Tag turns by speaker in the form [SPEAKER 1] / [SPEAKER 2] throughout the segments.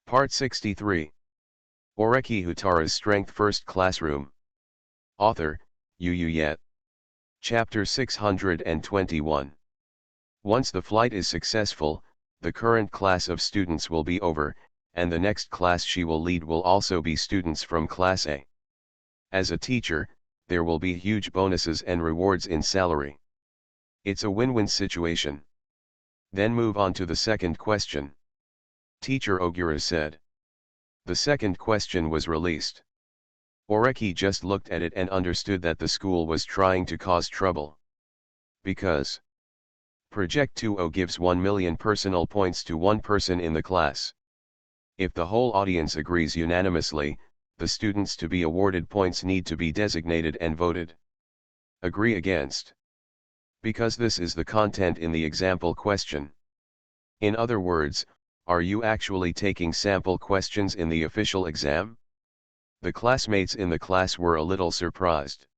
[SPEAKER 1] Part 63. Oreki Houtarou's Strength First Classroom. Author, Yet. Chapter 621. Once the flight is successful, the current class of students will be over, and the next class she will lead will also be students from Class A. As a teacher, there will be huge bonuses and rewards in salary. It's a win-win situation. Then move on to the second question. Teacher Ogura said. The second question was released. Oreki just looked at it and understood that the school was trying to cause trouble. Because Project 2.0 gives 1 million personal points to one person in the class. If the whole audience agrees unanimously, the students to be awarded points need to be designated and voted. Agree against. Because this is the content in the example question. In other words, are you actually taking sample questions in the official exam? The classmates in the class were a little surprised.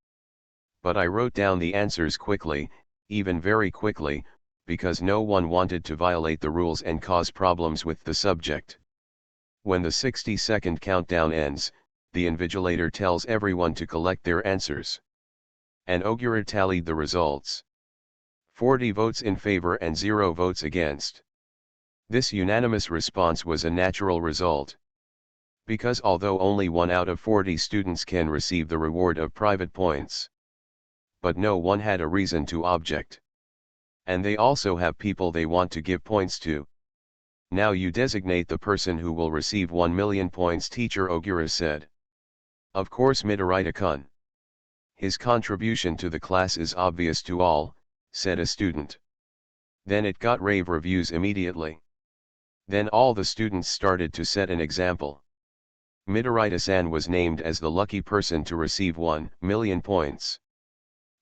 [SPEAKER 1] But I wrote down the answers quickly, even very quickly, because no one wanted to violate the rules and cause problems with the subject. When the 60-second countdown ends, the invigilator tells everyone to collect their answers. And Ogura tallied the results. 40 votes in favor and 0 votes against. This unanimous response was a natural result. Because although only 1 out of 40 students can receive the reward of private points. But no one had a reason to object. And they also have people they want to give points to. Now you designate the person who will receive 1 million points, Teacher Ogura said. Of course Midorita-kun. His contribution to the class is obvious to all, said a student. Then it got rave reviews immediately. Then all the students started to set an example. Midorita-san was named as the lucky person to receive 1 million points.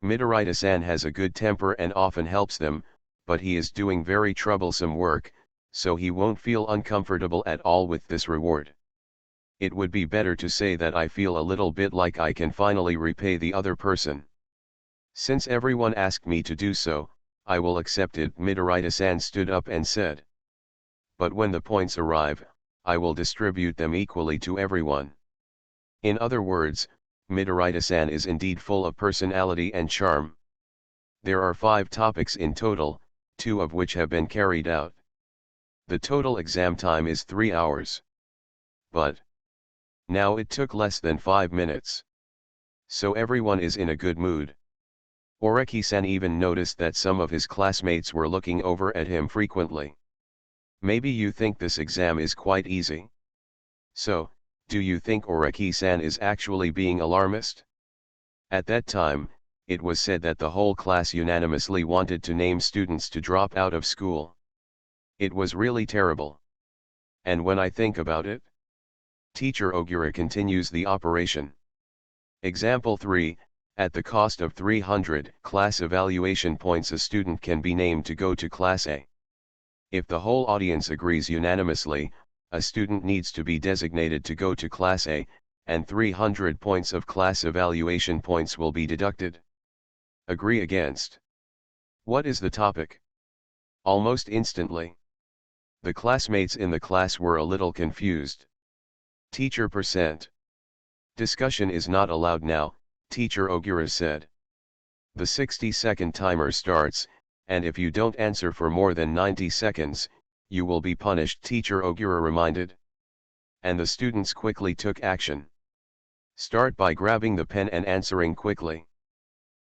[SPEAKER 1] Midorita-san has a good temper and often helps them, but he is doing very troublesome work, so he won't feel uncomfortable at all with this reward. It would be better to say that I feel a little bit like I can finally repay the other person. Since everyone asked me to do so, I will accept it. Midorita-san stood up and said. But when the points arrive, I will distribute them equally to everyone. In other words, Midorita-san is indeed full of personality and charm. There are 5 topics in total, 2 of which have been carried out. The total exam time is 3 hours. But now it took less than 5 minutes. So everyone is in a good mood. Oreki-san even noticed that some of his classmates were looking over at him frequently. Maybe you think this exam is quite easy. So, do you think Oreki-san is actually being alarmist? At that time, it was said that the whole class unanimously wanted to name students to drop out of school. It was really terrible. And when I think about it, Teacher Ogura continues the operation. Example 3, at the cost of 300 class evaluation points a student can be named to go to Class A. If the whole audience agrees unanimously, a student needs to be designated to go to Class A, and 300 points of class evaluation points will be deducted. Agree against. What is the topic? Almost instantly. The classmates in the class were a little confused. Teacher %. Discussion is not allowed now, Teacher Ogura said. The 60-second timer starts, and if you don't answer for more than 90 seconds, you will be punished, Teacher Ogura reminded. And the students quickly took action. Start by grabbing the pen and answering quickly.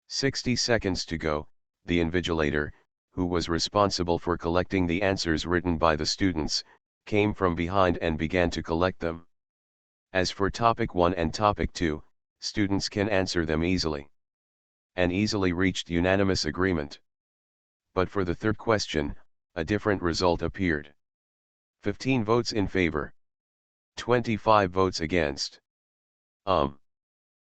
[SPEAKER 1] 60 seconds to go, the invigilator, who was responsible for collecting the answers written by the students, came from behind and began to collect them. As for topic 1 and topic 2, students can answer them easily. And easily reached unanimous agreement. But for the third question, a different result appeared. 15 votes in favor. 25 votes against.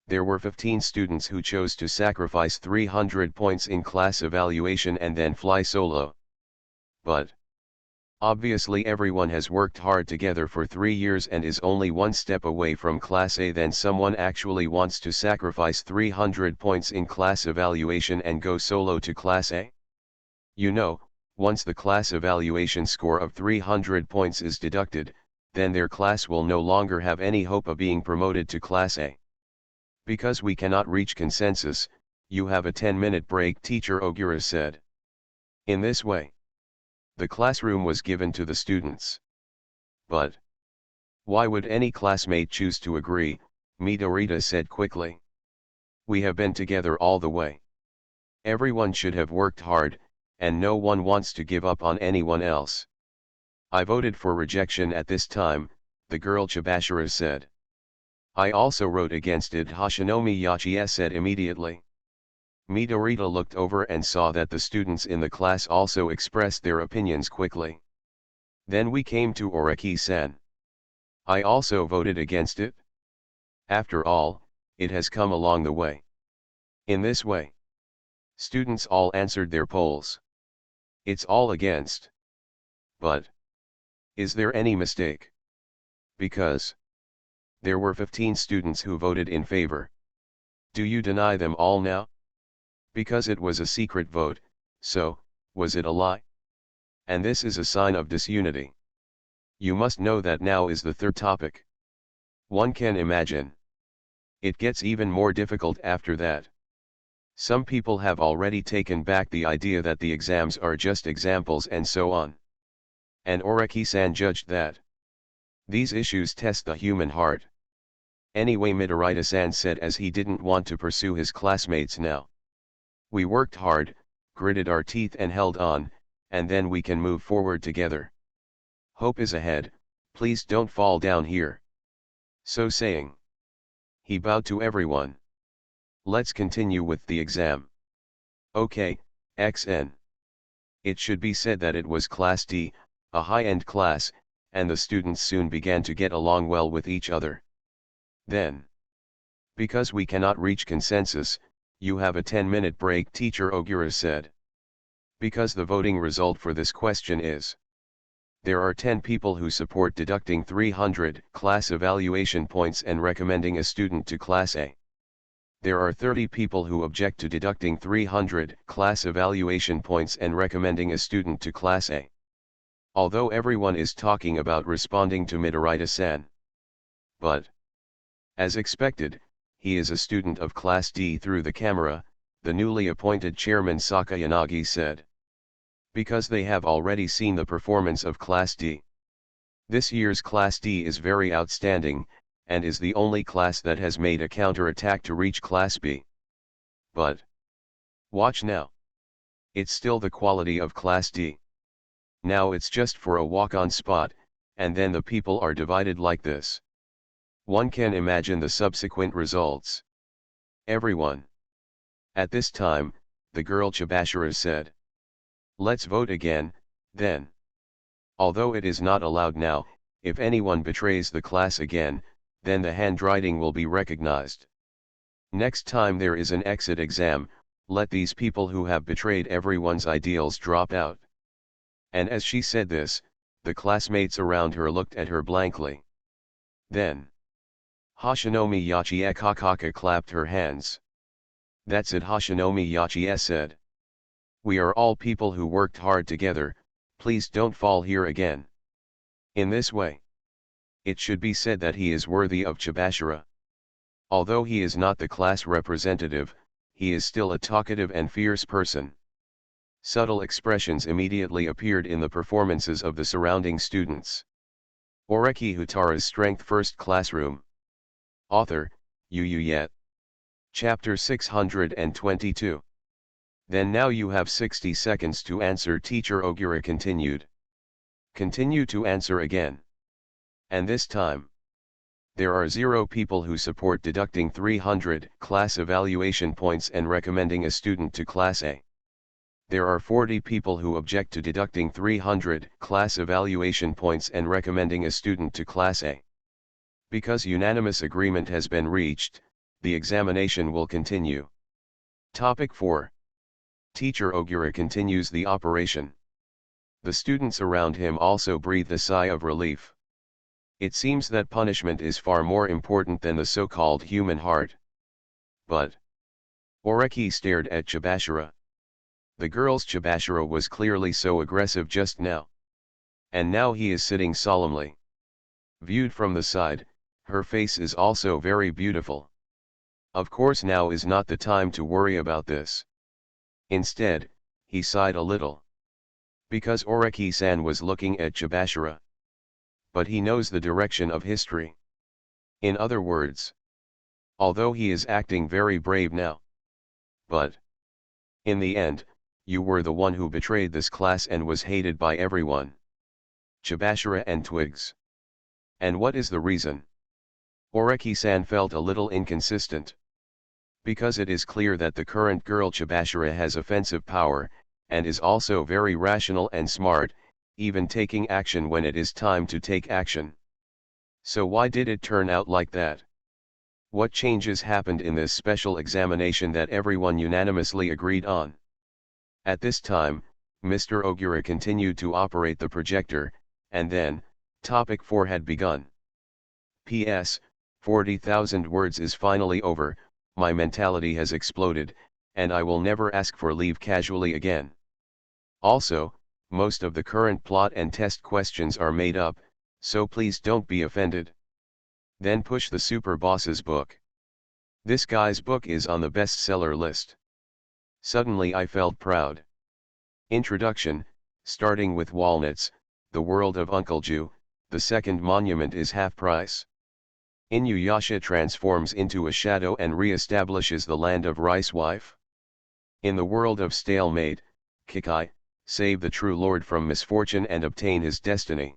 [SPEAKER 1] There were 15 students who chose to sacrifice 300 points in class evaluation and then fly solo. But obviously everyone has worked hard together for 3 years and is only one step away from Class A. Then someone actually wants to sacrifice 300 points in class evaluation and go solo to Class A? You know, once the class evaluation score of 300 points is deducted, then their class will no longer have any hope of being promoted to Class A. Because we cannot reach consensus, you have a 10-minute break, Teacher Ogura said. In this way, the classroom was given to the students. But why would any classmate choose to agree? Midorita said quickly. We have been together all the way. Everyone should have worked hard, and no one wants to give up on anyone else. I voted for rejection at this time, the girl Chibashira said. I also wrote against it, Hashinomi Yachiye said immediately. Midorita looked over and saw that the students in the class also expressed their opinions quickly. Then we came to Oreki-san. I also voted against it. After all, it has come along the way. In this way, students all answered their polls. It's all against. But is there any mistake? Because there were 15 students who voted in favor. Do you deny them all now? Because it was a secret vote, so, was it a lie? And this is a sign of disunity. You must know that now is the third topic. One can imagine. It gets even more difficult after that. Some people have already taken back the idea that the exams are just examples and so on. And Oreki-san judged that these issues test the human heart. Anyway, Midorita-san said as he didn't want to pursue his classmates now. We worked hard, gritted our teeth and held on, and then we can move forward together. Hope is ahead, please don't fall down here. So saying, he bowed to everyone. Let's continue with the exam. Okay, XN. It should be said that it was Class D, a high-end class, and the students soon began to get along well with each other. Then, because we cannot reach consensus, you have a 10-minute break, Teacher Ogura said. Because the voting result for this question is: there are 10 people who support deducting 300 class evaluation points and recommending a student to Class A. There are 30 people who object to deducting 300 class evaluation points and recommending a student to Class A. Although everyone is talking about responding to Midorita-san. But, as expected, he is a student of Class D through the camera, the newly appointed chairman Sakayanagi said. Because they have already seen the performance of Class D. This year's Class D is very outstanding, and is the only class that has made a counter-attack to reach Class B. But watch now. It's still the quality of Class D. Now it's just for a walk-on spot, and then the people are divided like this. One can imagine the subsequent results. Everyone. At this time, the girl Chibashira said. Let's vote again, then. Although it is not allowed now, if anyone betrays the class again, then the handwriting will be recognized. Next time there is an exit exam, let these people who have betrayed everyone's ideals drop out. And as she said this, the classmates around her looked at her blankly. Then Hashinomi Yachiye Kakaka clapped her hands. That's it, Hashinomi Yachiye said. We are all people who worked hard together, please don't fall here again. In this way, it should be said that he is worthy of Chibashira. Although he is not the class representative, he is still a talkative and fierce person. Subtle expressions immediately appeared in the performances of the surrounding students. Oreki Houtarou's Strength First Classroom. Author, Yet. Chapter 622. Then now you have 60 seconds to answer, Teacher Ogura continued. Continue to answer again. And this time, there are 0 people who support deducting 300 class evaluation points and recommending a student to Class A. There are 40 people who object to deducting 300 class evaluation points and recommending a student to Class A. Because unanimous agreement has been reached, the examination will continue. Topic 4. Teacher Ogura continues the operation. The students around him also breathe a sigh of relief. It seems that punishment is far more important than the so-called human heart. But Oreki stared at Chibashira. The girl's Chibashira was clearly so aggressive just now. And now he is sitting solemnly. Viewed from the side, her face is also very beautiful. Of course now is not the time to worry about this. Instead, he sighed a little. Because Oreki-san was looking at Chibashira. But he knows the direction of history. In other words, although he is acting very brave now. But, in the end, you were the one who betrayed this class and was hated by everyone. Chibashira and Twigs. And what is the reason? Oreki-san felt a little inconsistent. Because it is clear that the current girl Chibashira has offensive power, and is also very rational and smart, even taking action when it is time to take action. So why did it turn out like that? What changes happened in this special examination that everyone unanimously agreed on? At this time, Mr. Ogura continued to operate the projector, and then, topic 4 had begun. P.S. 40,000 words is finally over, my mentality has exploded, and I will never ask for leave casually again. Also, most of the current plot and test questions are made up, so please don't be offended. Then push the super boss's book. This guy's book is on the bestseller list. Suddenly I felt proud. Introduction, starting with walnuts, the world of Uncle Ju, the second monument is half price. Inuyasha transforms into a shadow and re-establishes the land of Rice Wife. In the world of stalemate, Kikai, save the true lord from misfortune and obtain his destiny.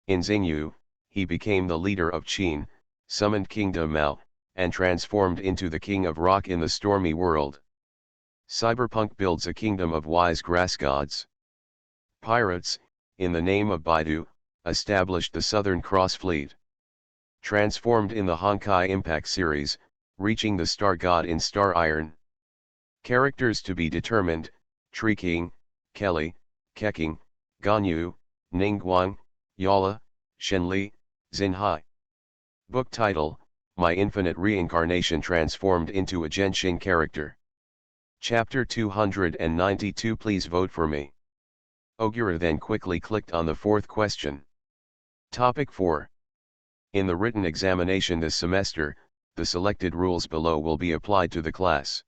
[SPEAKER 1] In Xingyu, he became the leader of Qin, summoned King De Mao, and transformed into the king of rock in the stormy world. Cyberpunk builds a kingdom of wise grass gods. Pirates, in the name of Baidu, established the Southern Cross Fleet. Transformed in the Honkai Impact series, reaching the Star God in Star Iron. Characters to be determined: Tree King, Kelly, Keking, Ganyu, Ningguang, Yala, Shenli, Xinhai. Book title: My Infinite Reincarnation Transformed into a Genshin Character. Chapter 292. Please vote for me. Ogura then quickly clicked on the fourth question. Topic 4. In the written examination this semester, the selected rules below will be applied to the class.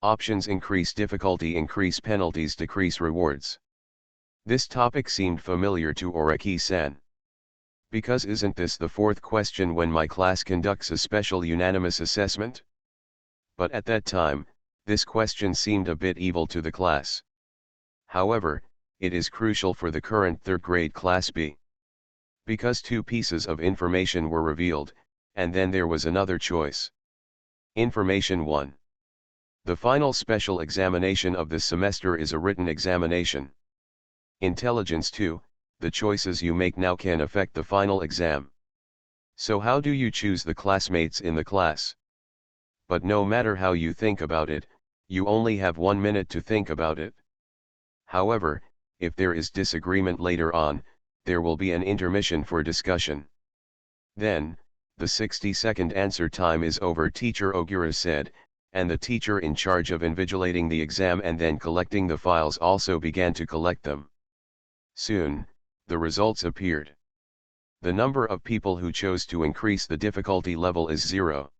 [SPEAKER 1] Options: increase difficulty, increase penalties, decrease rewards. This topic seemed familiar to Oreki-san. Because isn't this the fourth question when my class conducts a special unanimous assessment? But at that time, this question seemed a bit evil to the class. However, it is crucial for the current third grade class B. Because two pieces of information were revealed, and then there was another choice. Information 1. The final special examination of this semester is a written examination. Intelligence 2. The choices you make now can affect the final exam. So how do you choose the classmates in the class? But no matter how you think about it, you only have 1 minute to think about it. However, if there is disagreement later on, there will be an intermission for discussion. Then, the 60-second answer time is over, Teacher Ogura said, and the teacher in charge of invigilating the exam and then collecting the files also began to collect them. Soon, the results appeared. The number of people who chose to increase the difficulty level is 0.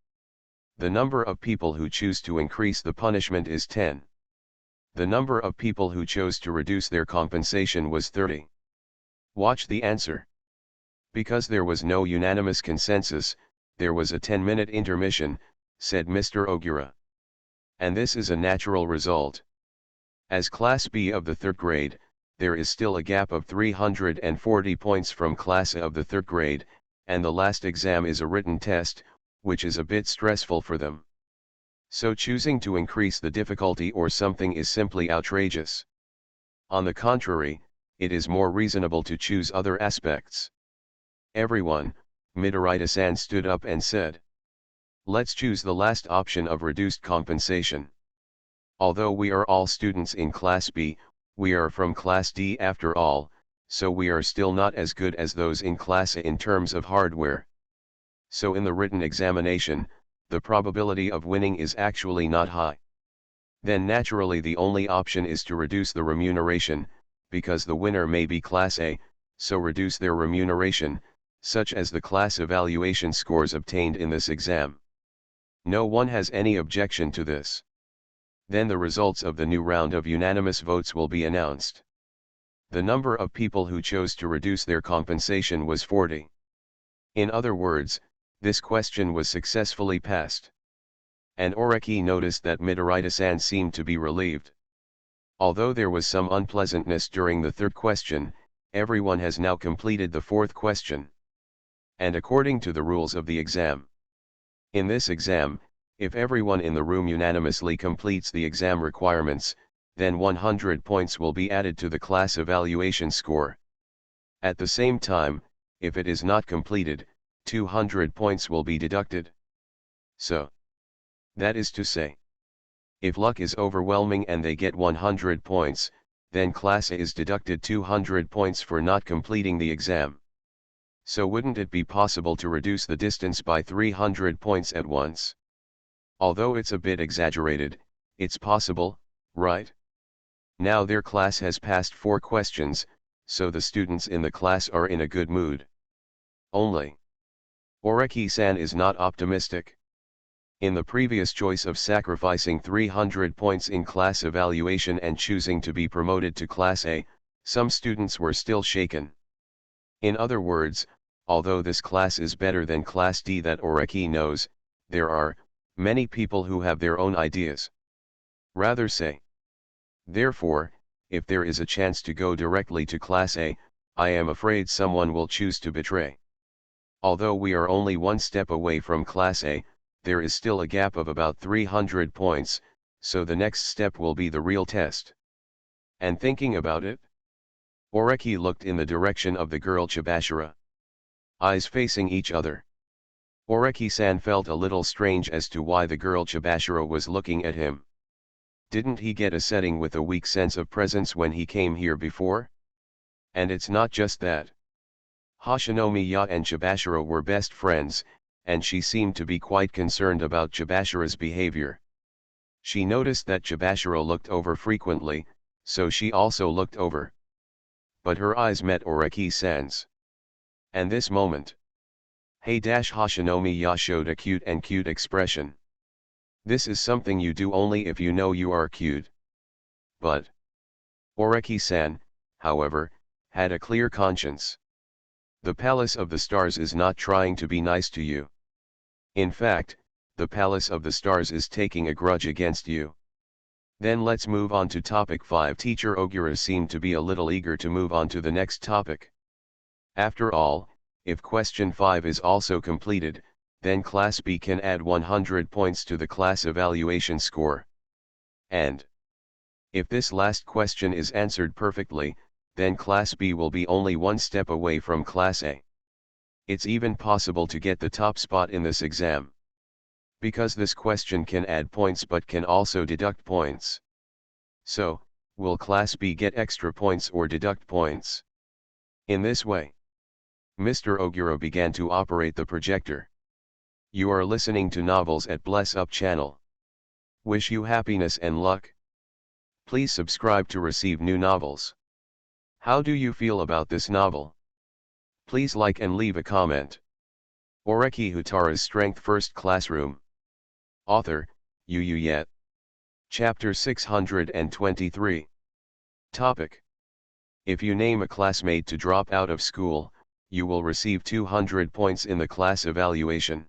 [SPEAKER 1] The number of people who choose to increase the punishment is 10. The number of people who chose to reduce their compensation was 30. Watch the answer. Because there was no unanimous consensus, there was a 10-minute intermission, said Mr. Ogura. And this is a natural result. As Class B of the third grade, there is still a gap of 340 points from Class A of the third grade, and the last exam is a written test, which is a bit stressful for them. So choosing to increase the difficulty or something is simply outrageous. On the contrary, it is more reasonable to choose other aspects. Everyone, Midorita-san stood up and said. Let's choose the last option of reduced compensation. Although we are all students in Class B, we are from Class D after all, so we are still not as good as those in Class A in terms of hardware. So in the written examination, the probability of winning is actually not high. Then naturally the only option is to reduce the remuneration, because the winner may be Class A, so reduce their remuneration, such as the class evaluation scores obtained in this exam. No one has any objection to this. Then the results of the new round of unanimous votes will be announced. The number of people who chose to reduce their compensation was 40. In other words, this question was successfully passed. And Oreki noticed that Midoriya-san seemed to be relieved. Although there was some unpleasantness during the third question, everyone has now completed the fourth question. And according to the rules of the exam. In this exam, if everyone in the room unanimously completes the exam requirements, then 100 points will be added to the class evaluation score. At the same time, if it is not completed, 200 points will be deducted. So, that is to say, if luck is overwhelming and they get 100 points, then Class A is deducted 200 points for not completing the exam. So wouldn't it be possible to reduce the distance by 300 points at once? Although it's a bit exaggerated, it's possible, right? Now their class has passed 4 questions, so the students in the class are in a good mood. Only Oreki-san is not optimistic. In the previous choice of sacrificing 300 points in class evaluation and choosing to be promoted to Class A, some students were still shaken. In other words, although this class is better than Class D that Oreki knows, there are many people who have their own ideas. Rather say. Therefore, if there is a chance to go directly to Class A, I am afraid someone will choose to betray. Although we are only one step away from Class A, there is still a gap of about 300 points, so the next step will be the real test. And thinking about it, Oreki looked in the direction of the girl Chibashira. Eyes facing each other. Oreki-san felt a little strange as to why the girl Chibashira was looking at him. Didn't he get a setting with a weak sense of presence when he came here before? And it's not just that. Hoshinomiya and Chibashira were best friends, and she seemed to be quite concerned about Chibashira's behavior. She noticed that Chibashira looked over frequently, so she also looked over. But her eyes met Oreki-san's. And this moment, Hoshinomiya showed a cute expression. This is something you do only if you know you are cute. But Oreki-san, however, had a clear conscience. The Palace of the Stars is not trying to be nice to you. In fact, the Palace of the Stars is taking a grudge against you. Then let's move on to topic 5. Teacher Ogura seemed to be a little eager to move on to the next topic. After all, if question 5 is also completed, then Class B can add 100 points to the class evaluation score. And if this last question is answered perfectly, then Class B will be only one step away from Class A. It's even possible to get the top spot in this exam. Because this question can add points but can also deduct points. So, will Class B get extra points or deduct points? In this way, Mr. Ogura began to operate the projector. You are listening to Novels at Bless Up channel. Wish you happiness and luck. Please subscribe to receive new novels. How do you feel about this novel? Please like and leave a comment. Oreki Houtarou's Strength First Classroom. Author, Yet. Chapter 623. Topic. If you name a classmate to drop out of school, you will receive 200 points in the class evaluation.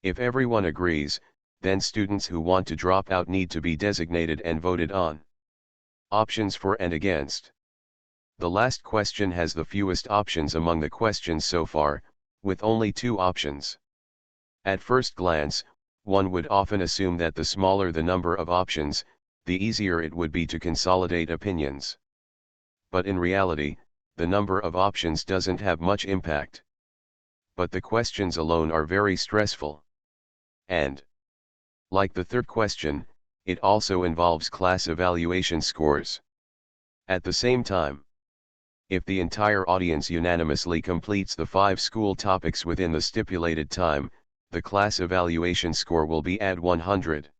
[SPEAKER 1] If everyone agrees, then students who want to drop out need to be designated and voted on. Options for and against. The last question has the fewest options among the questions so far, with only 2 options. At first glance, one would often assume that the smaller the number of options, the easier it would be to consolidate opinions. But in reality, the number of options doesn't have much impact. But the questions alone are very stressful. And, like the third question, it also involves class evaluation scores. At the same time, if the entire audience unanimously completes the 5 school topics within the stipulated time, the class evaluation score will be add 100.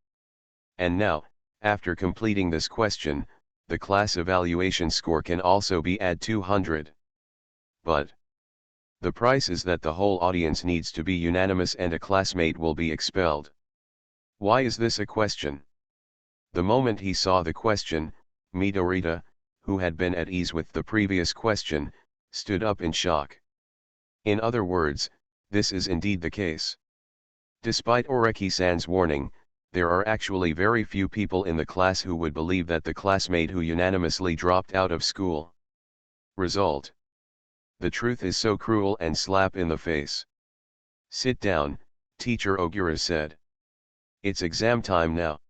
[SPEAKER 1] And now, after completing this question, the class evaluation score can also be add 200. But The price is that the whole audience needs to be unanimous and a classmate will be expelled. Why is this a question? The moment he saw the question, Midorita, who had been at ease with the previous question, stood up in shock. In other words, this is indeed the case. Despite Oreki-san's warning, there are actually very few people in the class who would believe that the classmate who unanimously dropped out of school. Result: the truth is so cruel and slap in the face. Sit down, Teacher Ogura said. It's exam time now.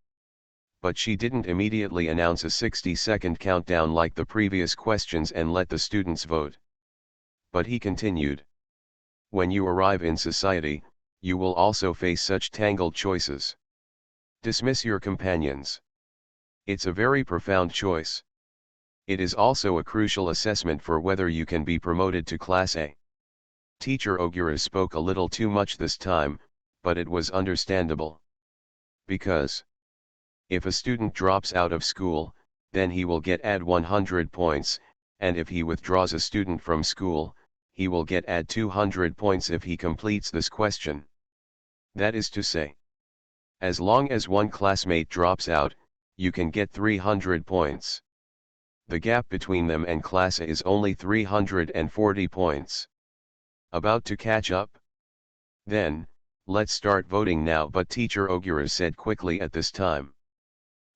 [SPEAKER 1] But she didn't immediately announce a 60-second countdown like the previous questions and let the students vote. But he continued. When you arrive in society, you will also face such tangled choices. Dismiss your companions. It's a very profound choice. It is also a crucial assessment for whether you can be promoted to Class A. Teacher Ogura spoke a little too much this time, but it was understandable. Because if a student drops out of school, then he will add 100 points, and if he withdraws a student from school, he will add 200 points if he completes this question. That is to say, as long as one classmate drops out, you can get 300 points. The gap between them and Class A is only 340 points. About to catch up? Then, let's start voting now, but Teacher Ogura said quickly at this time.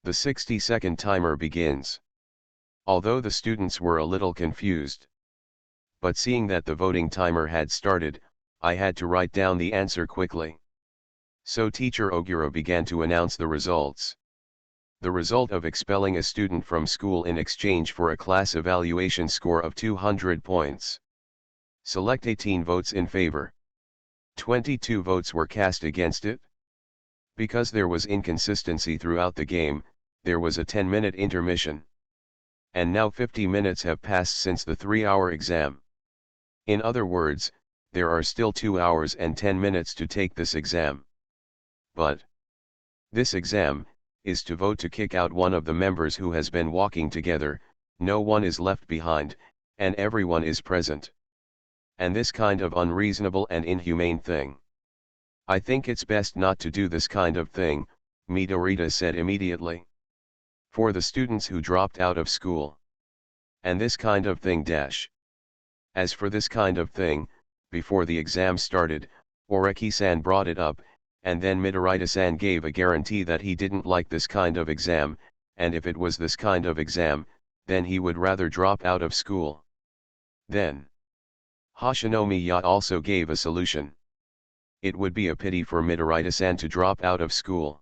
[SPEAKER 1] The 60-second timer begins. Although the students were a little confused. But seeing that the voting timer had started, I had to write down the answer quickly. So Teacher Ogura began to announce the results. The result of expelling a student from school in exchange for a class evaluation score of 200 points. Select 18 votes in favor. 22 votes were cast against it. Because there was inconsistency throughout the game, there was a 10-minute intermission. And now 50 minutes have passed since the 3-hour exam. In other words, there are still 2 hours and 10 minutes to take this exam. But this exam is to vote to kick out one of the members who has been walking together, no one is left behind, and everyone is present. And this kind of unreasonable and inhumane thing. I think it's best not to do this kind of thing, Midorita said immediately. For the students who dropped out of school. And this kind of thing dash. As for this kind of thing, before the exam started, Oreki-san brought it up, and then Midorita-san gave a guarantee that he didn't like this kind of exam, and if it was this kind of exam, then he would rather drop out of school. Then Hoshinomiya also gave a solution. It would be a pity for Midorita-san to drop out of school.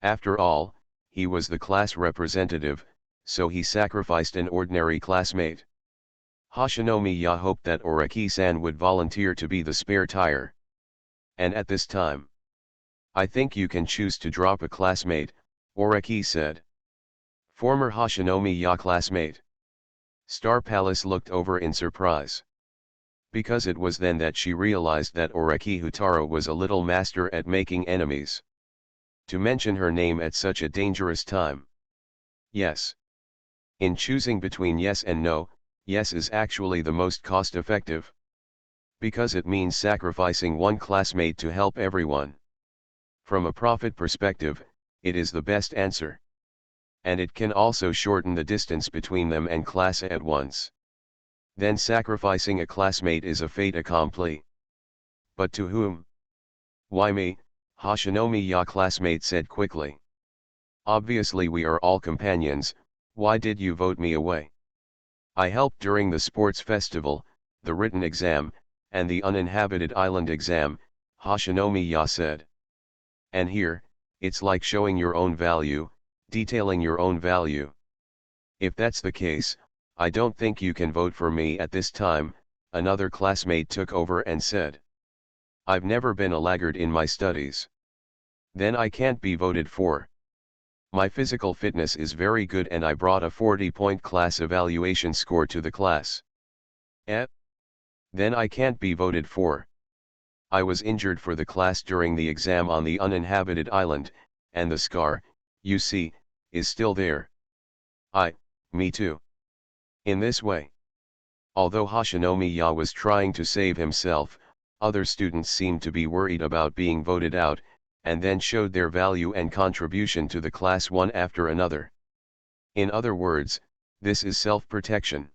[SPEAKER 1] After all, he was the class representative, so he sacrificed an ordinary classmate. Hoshinomiya hoped that Oreki-san would volunteer to be the spare tire. And at this time, I think you can choose to drop a classmate, Oreki said. Former Hoshinomiya classmate. Star Palace looked over in surprise. Because it was then that she realized that Oreki Houtarou was a little master at making enemies. To mention her name at such a dangerous time. Yes. In choosing between yes and no, yes is actually the most cost-effective. Because it means sacrificing one classmate to help everyone. From a profit perspective, it is the best answer. And it can also shorten the distance between them and Class A at once. Then sacrificing a classmate is a fait accompli. But to whom? Why me? Hoshinomiya classmate said quickly. Obviously we are all companions, why did you vote me away? I helped during the sports festival, the written exam, and the uninhabited island exam, Hoshinomiya said. And here, it's like showing your own value, detailing your own value. If that's the case, I don't think you can vote for me at this time, another classmate took over and said. I've never been a laggard in my studies. Then I can't be voted for. My physical fitness is very good and I brought a 40-point class evaluation score to the class. Then I can't be voted for. I was injured for the class during the exam on the uninhabited island, and the scar, you see, is still there. Me too. In this way. Although Hoshinomiya was trying to save himself, other students seemed to be worried about being voted out, and then showed their value and contribution to the class one after another. In other words, this is self-protection.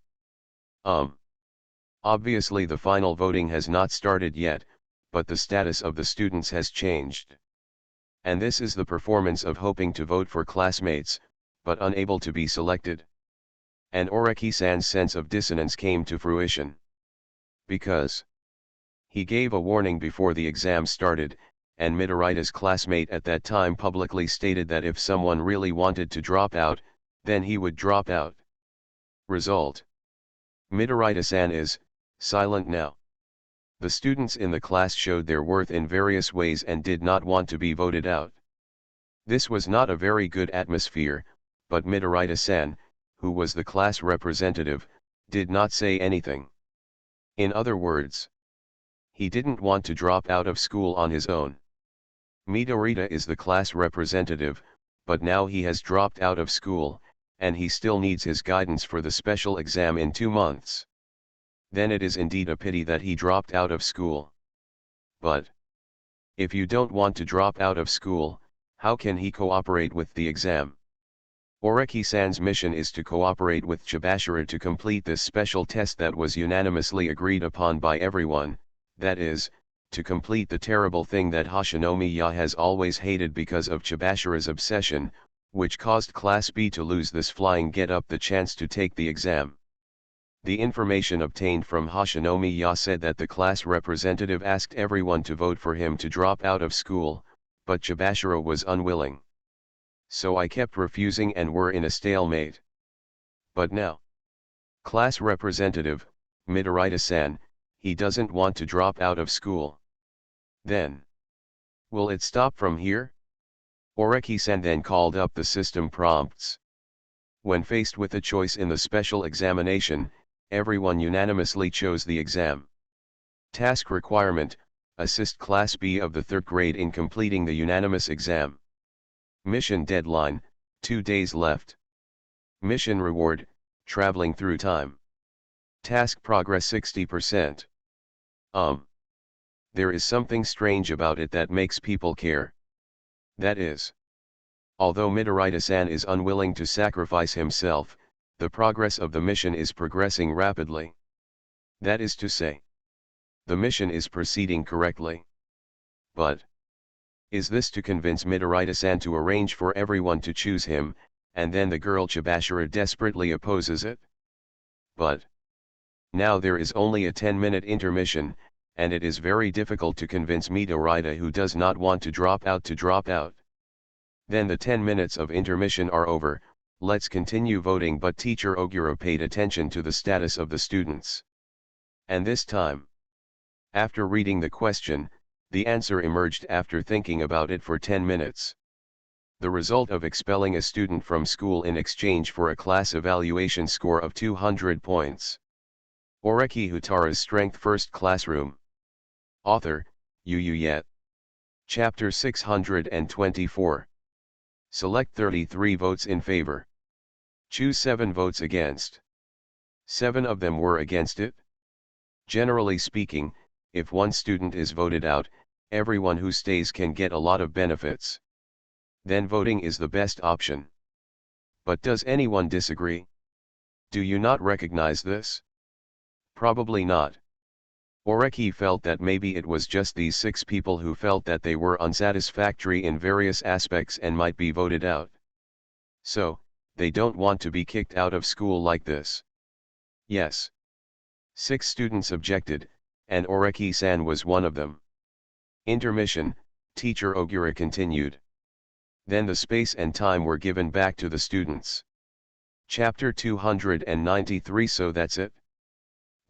[SPEAKER 1] Obviously the final voting has not started yet, but the status of the students has changed. And this is the performance of hoping to vote for classmates, but unable to be selected. And Oreki-san's sense of dissonance came to fruition. Because he gave a warning before the exam started, and Midorita's classmate at that time publicly stated that if someone really wanted to drop out, then he would drop out. Result: Midorita-san is silent now. The students in the class showed their worth in various ways and did not want to be voted out. This was not a very good atmosphere, but Midorita-san, who was the class representative, did not say anything. In other words, he didn't want to drop out of school on his own. Midorita is the class representative, but now he has dropped out of school, and he still needs his guidance for the special exam in 2 months. Then it is indeed a pity that he dropped out of school. But if you don't want to drop out of school, how can he cooperate with the exam? Oreki-san's mission is to cooperate with Chibashira to complete this special test that was unanimously agreed upon by everyone, that is, to complete the terrible thing that Hoshinomiya has always hated because of Chibashira's obsession, which caused Class B to lose this flying get-up the chance to take the exam. The information obtained from Hoshinomiya said that the class representative asked everyone to vote for him to drop out of school, but Chibashira was unwilling. So I kept refusing and were in a stalemate. But now, class representative, Midorita-san, he doesn't want to drop out of school. Then, will it stop from here? Oreki-san then called up the system prompts. When faced with a choice in the special examination, everyone unanimously chose the exam. Task requirement: assist Class B of the 3rd grade in completing the unanimous exam. Mission deadline: 2 days left. Mission reward: traveling through time. Task progress 60%. There is something strange about it that makes people care. That is, although Midorita-san is unwilling to sacrifice himself, the progress of the mission is progressing rapidly. That is to say, the mission is proceeding correctly. But is this to convince Midorita-san to arrange for everyone to choose him, and then the girl Chibashira desperately opposes it? But now there is only a 10-minute intermission, and it is very difficult to convince Midorita, who does not want to drop out, to drop out. Then the 10 minutes of intermission are over, let's continue voting. But teacher Ogura paid attention to the status of the students. And this time, after reading the question, the answer emerged after thinking about it for 10 minutes. The result of expelling a student from school in exchange for a class evaluation score of 200 points. Oreki Houtarou's Strength First Classroom. Author, Yet. Chapter 624. Select 33 votes in favor. Choose 7 votes against. 7 of them were against it. Generally speaking, if one student is voted out, everyone who stays can get a lot of benefits. Then voting is the best option. But does anyone disagree? Do you not recognize this? Probably not. Oreki felt that maybe it was just these 6 people who felt that they were unsatisfactory in various aspects and might be voted out. So, they don't want to be kicked out of school like this. Yes. 6 students objected, and Oreki-san was one of them. Intermission, teacher Ogura continued. Then the space and time were given back to the students. Chapter 293. So that's it.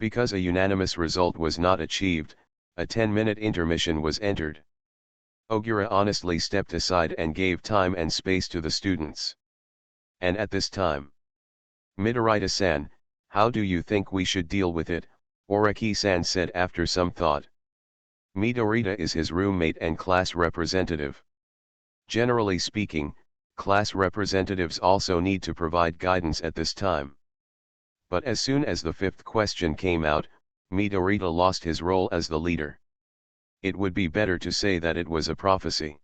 [SPEAKER 1] Because a unanimous result was not achieved, a 10-minute intermission was entered. Ogura honestly stepped aside and gave time and space to the students. And at this time, Midorita-san, how do you think we should deal with it? Oreki-san said after some thought. Midorita is his roommate and class representative. Generally speaking, class representatives also need to provide guidance at this time. But as soon as the fifth question came out, Midorita lost his role as the leader. It would be better to say that it was a prophecy.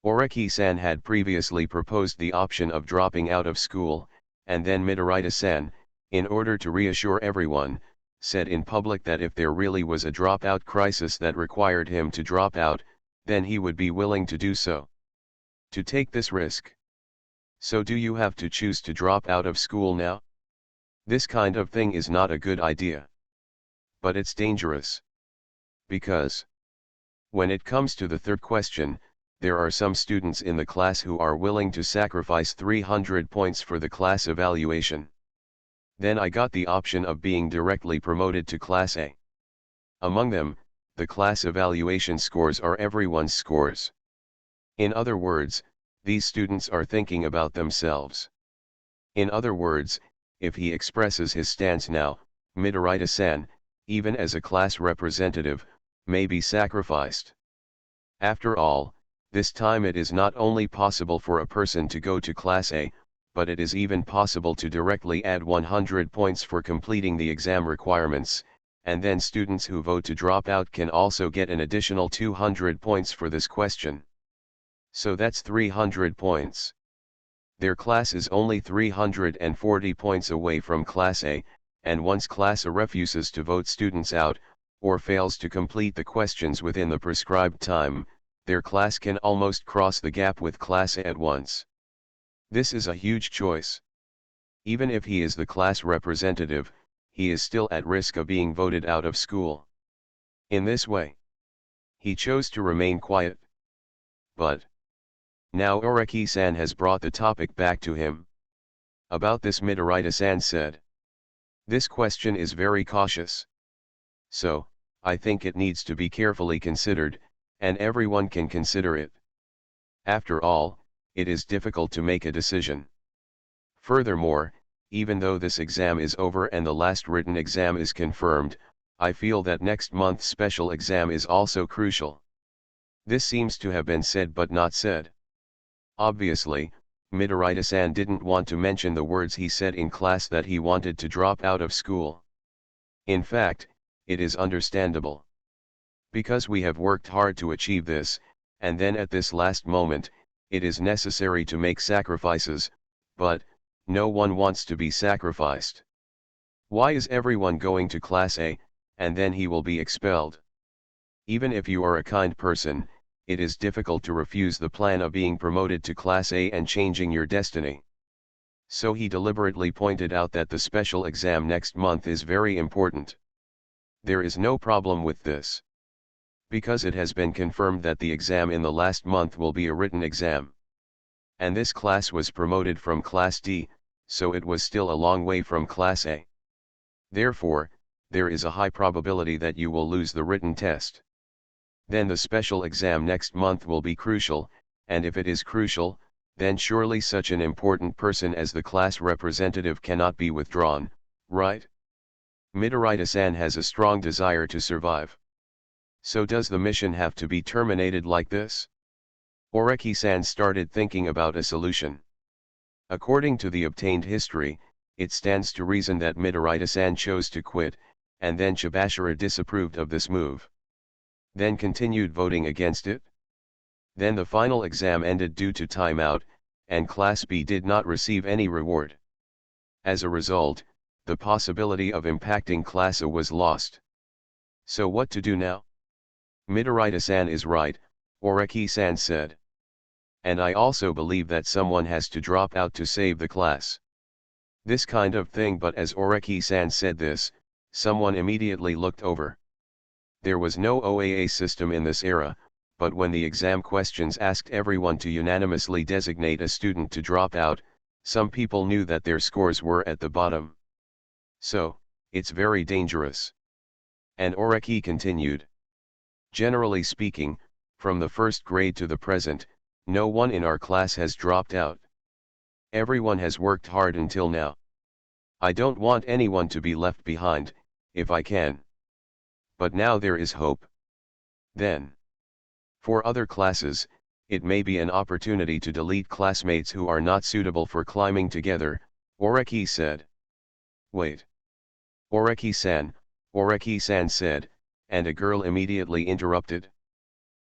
[SPEAKER 1] Oreki-san had previously proposed the option of dropping out of school, and then Midorita-san, in order to reassure everyone, said in public that if there really was a dropout crisis that required him to drop out, then he would be willing to do so. To take this risk. So do you have to choose to drop out of school now? This kind of thing is not a good idea. But it's dangerous. Because when it comes to the third question, there are some students in the class who are willing to sacrifice 300 points for the class evaluation. Then I got the option of being directly promoted to Class A. Among them, the class evaluation scores are everyone's scores. In other words, these students are thinking about themselves. In other words, if he expresses his stance now, Midorita-san, even as a class representative, may be sacrificed. After all, this time it is not only possible for a person to go to Class A, but it is even possible to directly add 100 points for completing the exam requirements, and then students who vote to drop out can also get an additional 200 points for this question. So that's 300 points. Their class is only 340 points away from Class A, and once Class A refuses to vote students out, or fails to complete the questions within the prescribed time, their class can almost cross the gap with Class A at once. This is a huge choice. Even if he is the class representative, he is still at risk of being voted out of school. In this way, he chose to remain quiet. But now Oreki-san has brought the topic back to him. About this, Midorita-san said, "This question is very cautious. So, I think it needs to be carefully considered, and everyone can consider it. After all, it is difficult to make a decision. Furthermore, even though this exam is over and the last written exam is confirmed, I feel that next month's special exam is also crucial." This seems to have been said but not said. Obviously, Midorita-san didn't want to mention the words he said in class that he wanted to drop out of school. In fact, it is understandable. Because we have worked hard to achieve this, and then at this last moment, it is necessary to make sacrifices, but no one wants to be sacrificed. Why is everyone going to Class A, and then he will be expelled? Even if you are a kind person, it is difficult to refuse the plan of being promoted to Class A and changing your destiny. So he deliberately pointed out that the special exam next month is very important. There is no problem with this. Because it has been confirmed that the exam in the last month will be a written exam. And this class was promoted from Class D, so it was still a long way from Class A. Therefore, there is a high probability that you will lose the written test. Then the special exam next month will be crucial, and if it is crucial, then surely such an important person as the class representative cannot be withdrawn, right? Midorita-san has a strong desire to survive. So does the mission have to be terminated like this? Oreki-san started thinking about a solution. According to the obtained history, it stands to reason that Midorita-san chose to quit, and then Chibashira disapproved of this move. Then continued voting against it. Then the final exam ended due to timeout, and Class B did not receive any reward. As a result, the possibility of impacting Class A was lost. So what to do now? Midorita-san is right, Oreki-san said. And I also believe that someone has to drop out to save the class. This kind of thing, but as Oreki-san said this, someone immediately looked over. There was no OAA system in this era, but when the exam questions asked everyone to unanimously designate a student to drop out, some people knew that their scores were at the bottom. So, it's very dangerous. And Oreki continued. Generally speaking, from the first grade to the present, no one in our class has dropped out. Everyone has worked hard until now. I don't want anyone to be left behind, if I can. But now there is hope. Then, for other classes, it may be an opportunity to delete classmates who are not suitable for climbing together, Oreki said. Wait. Oreki-san, Oreki-san said, and a girl immediately interrupted.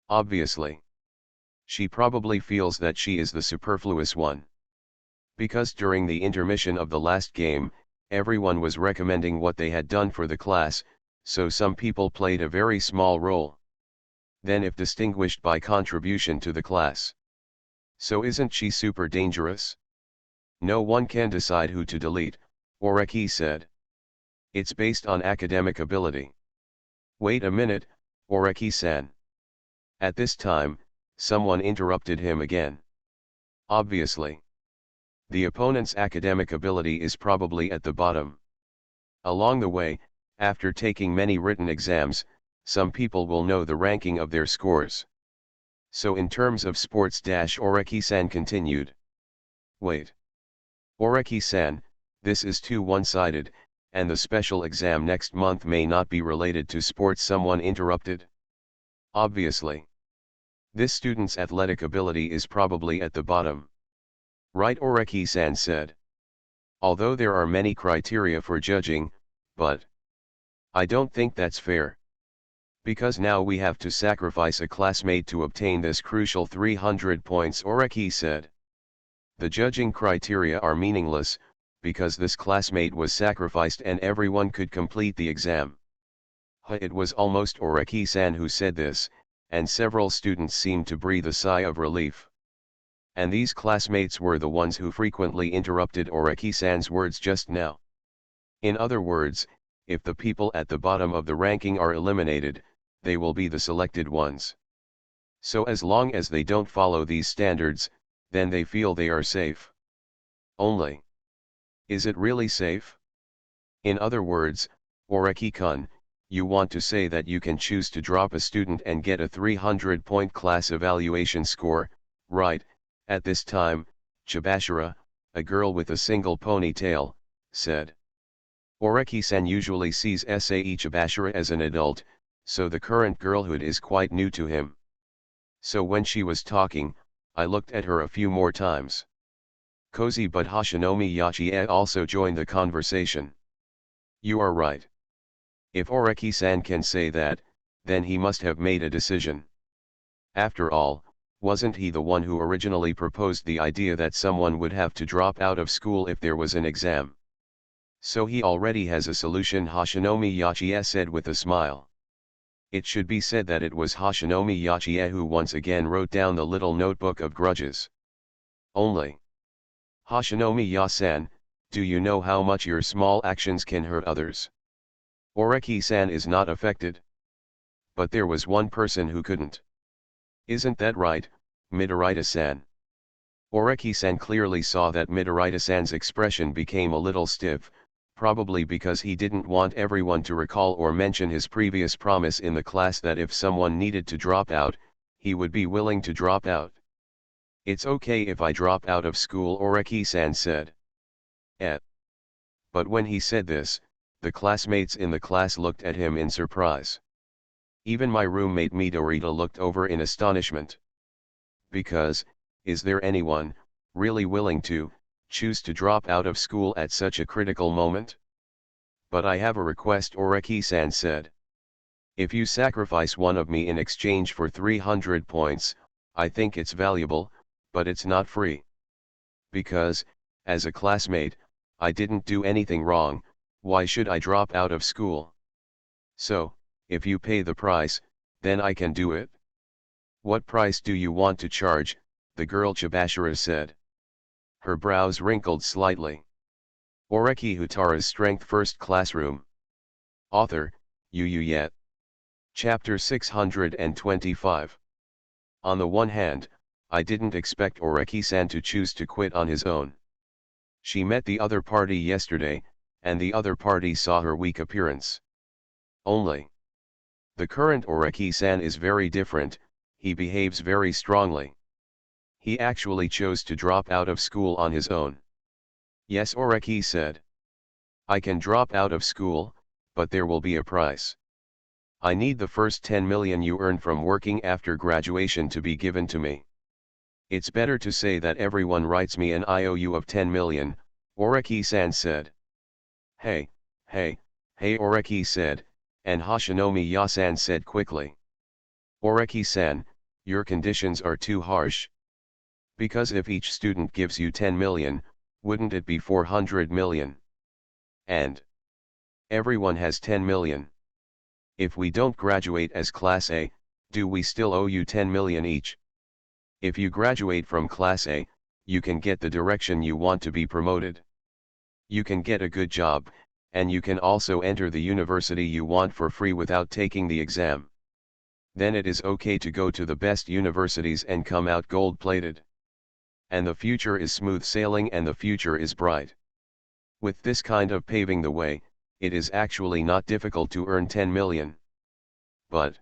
[SPEAKER 1] Obviously. She probably feels that she is the superfluous one. Because during the intermission of the last game, everyone was recommending what they had done for the class, so some people played a very small role. Then if distinguished by contribution to the class. So isn't she super dangerous? No one can decide who to delete, Oreki said. It's based on academic ability. Wait a minute, Oreki-san. At this time, someone interrupted him again. Obviously. The opponent's academic ability is probably at the bottom. Along the way, after taking many written exams, some people will know the ranking of their scores. So in terms of sports, Oreki-san continued. Wait. Oreki-san, this is too one-sided, and the special exam next month may not be related to sports, someone interrupted. Obviously. This student's athletic ability is probably at the bottom. Right, Oreki-san said. Although there are many criteria for judging, but I don't think that's fair. Because now we have to sacrifice a classmate to obtain this crucial 300 points, Oreki said. The judging criteria are meaningless, because this classmate was sacrificed and everyone could complete the exam. It was almost Oreki-san who said this, and several students seemed to breathe a sigh of relief. And these classmates were the ones who frequently interrupted Oreki-san's words just now. In other words, if the people at the bottom of the ranking are eliminated, they will be the selected ones. So as long as they don't follow these standards, then they feel they are safe. Only. Is it really safe? In other words, Oreki-kun, you want to say that you can choose to drop a student and get a 300-point class evaluation score, right? At this time, Chibashira, a girl with a single ponytail, said. Oreki-san usually sees Sae Chibashira as an adult, so the current girlhood is quite new to him. So when she was talking, I looked at her a few more times. Cozy but Hashinomi Yachie also joined the conversation. You are right. If Oreki-san can say that, then he must have made a decision. After all, wasn't he the one who originally proposed the idea that someone would have to drop out of school if there was an exam? So he already has a solution, Hashinomi Yachie said with a smile. It should be said that it was Hashinomi Yachie who once again wrote down the little notebook of grudges. Only. Hashinomi Ya-san, do you know how much your small actions can hurt others? Oreki-san is not affected. But there was one person who couldn't. Isn't that right, Midorita-san? Oreki-san clearly saw that Midorita-san's expression became a little stiff, probably because he didn't want everyone to recall or mention his previous promise in the class that if someone needed to drop out, he would be willing to drop out. It's okay if I drop out of school, Oreki-san said. But when he said this, the classmates in the class looked at him in surprise. Even my roommate Midorita looked over in astonishment. Because, is there anyone, really willing to, choose to drop out of school at such a critical moment? But I have a request, Oreki-san said. If you sacrifice one of me in exchange for 300 points, I think it's valuable, but it's not free. Because, as a classmate, I didn't do anything wrong, why should I drop out of school? So, if you pay the price, then I can do it. What price do you want to charge? The girl Chibashira said. Her brows wrinkled slightly. Oreki Houtarou's Strength First Classroom. Author, Yu Yet. Chapter 625. On the one hand, I didn't expect Oreki-san to choose to quit on his own. She met the other party yesterday, and the other party saw her weak appearance. Only. The current Oreki-san is very different, he behaves very strongly. He actually chose to drop out of school on his own. Yes, Oreki said. I can drop out of school, but there will be a price. I need the first 10 million you earn from working after graduation to be given to me. It's better to say that everyone writes me an IOU of 10 million, Oreki-san said. Hey, hey, hey, Oreki said, and Hashinomi Yasan said quickly. Oreki-san, your conditions are too harsh. Because if each student gives you 10 million, wouldn't it be 400 million? And everyone has 10 million. If we don't graduate as Class A, do we still owe you 10 million each? If you graduate from Class A, you can get the direction you want to be promoted. You can get a good job, and you can also enter the university you want for free without taking the exam. Then it is okay to go to the best universities and come out gold-plated. And the future is smooth sailing and the future is bright. With this kind of paving the way, it is actually not difficult to earn 10 million. But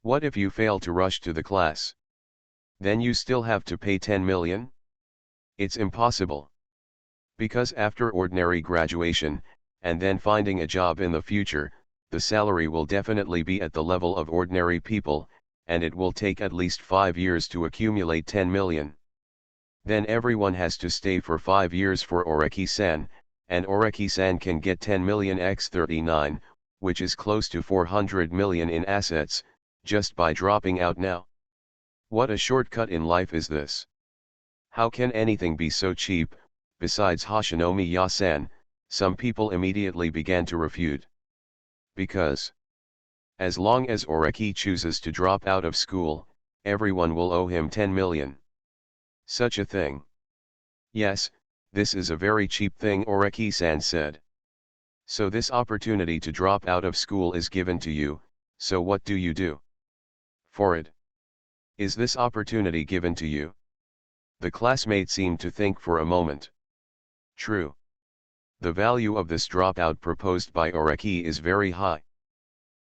[SPEAKER 1] what if you fail to rush to the class? Then you still have to pay 10 million? It's impossible. Because after ordinary graduation, and then finding a job in the future, the salary will definitely be at the level of ordinary people, and it will take at least 5 years to accumulate 10 million. Then everyone has to stay for 5 years for Oreki-san, and Oreki-san can get 10 million x 39, which is close to 400 million in assets, just by dropping out now. What a shortcut in life is this? How can anything be so cheap? Besides Hashinomi Yasan, some people immediately began to refute. Because as long as Oreki chooses to drop out of school, everyone will owe him 10 million. Such a thing. Yes, this is a very cheap thing, Oreki-san said. So this opportunity to drop out of school is given to you, so what do you do for it? Is this opportunity given to you? The classmate seemed to think for a moment. True. The value of this dropout proposed by Oreki is very high.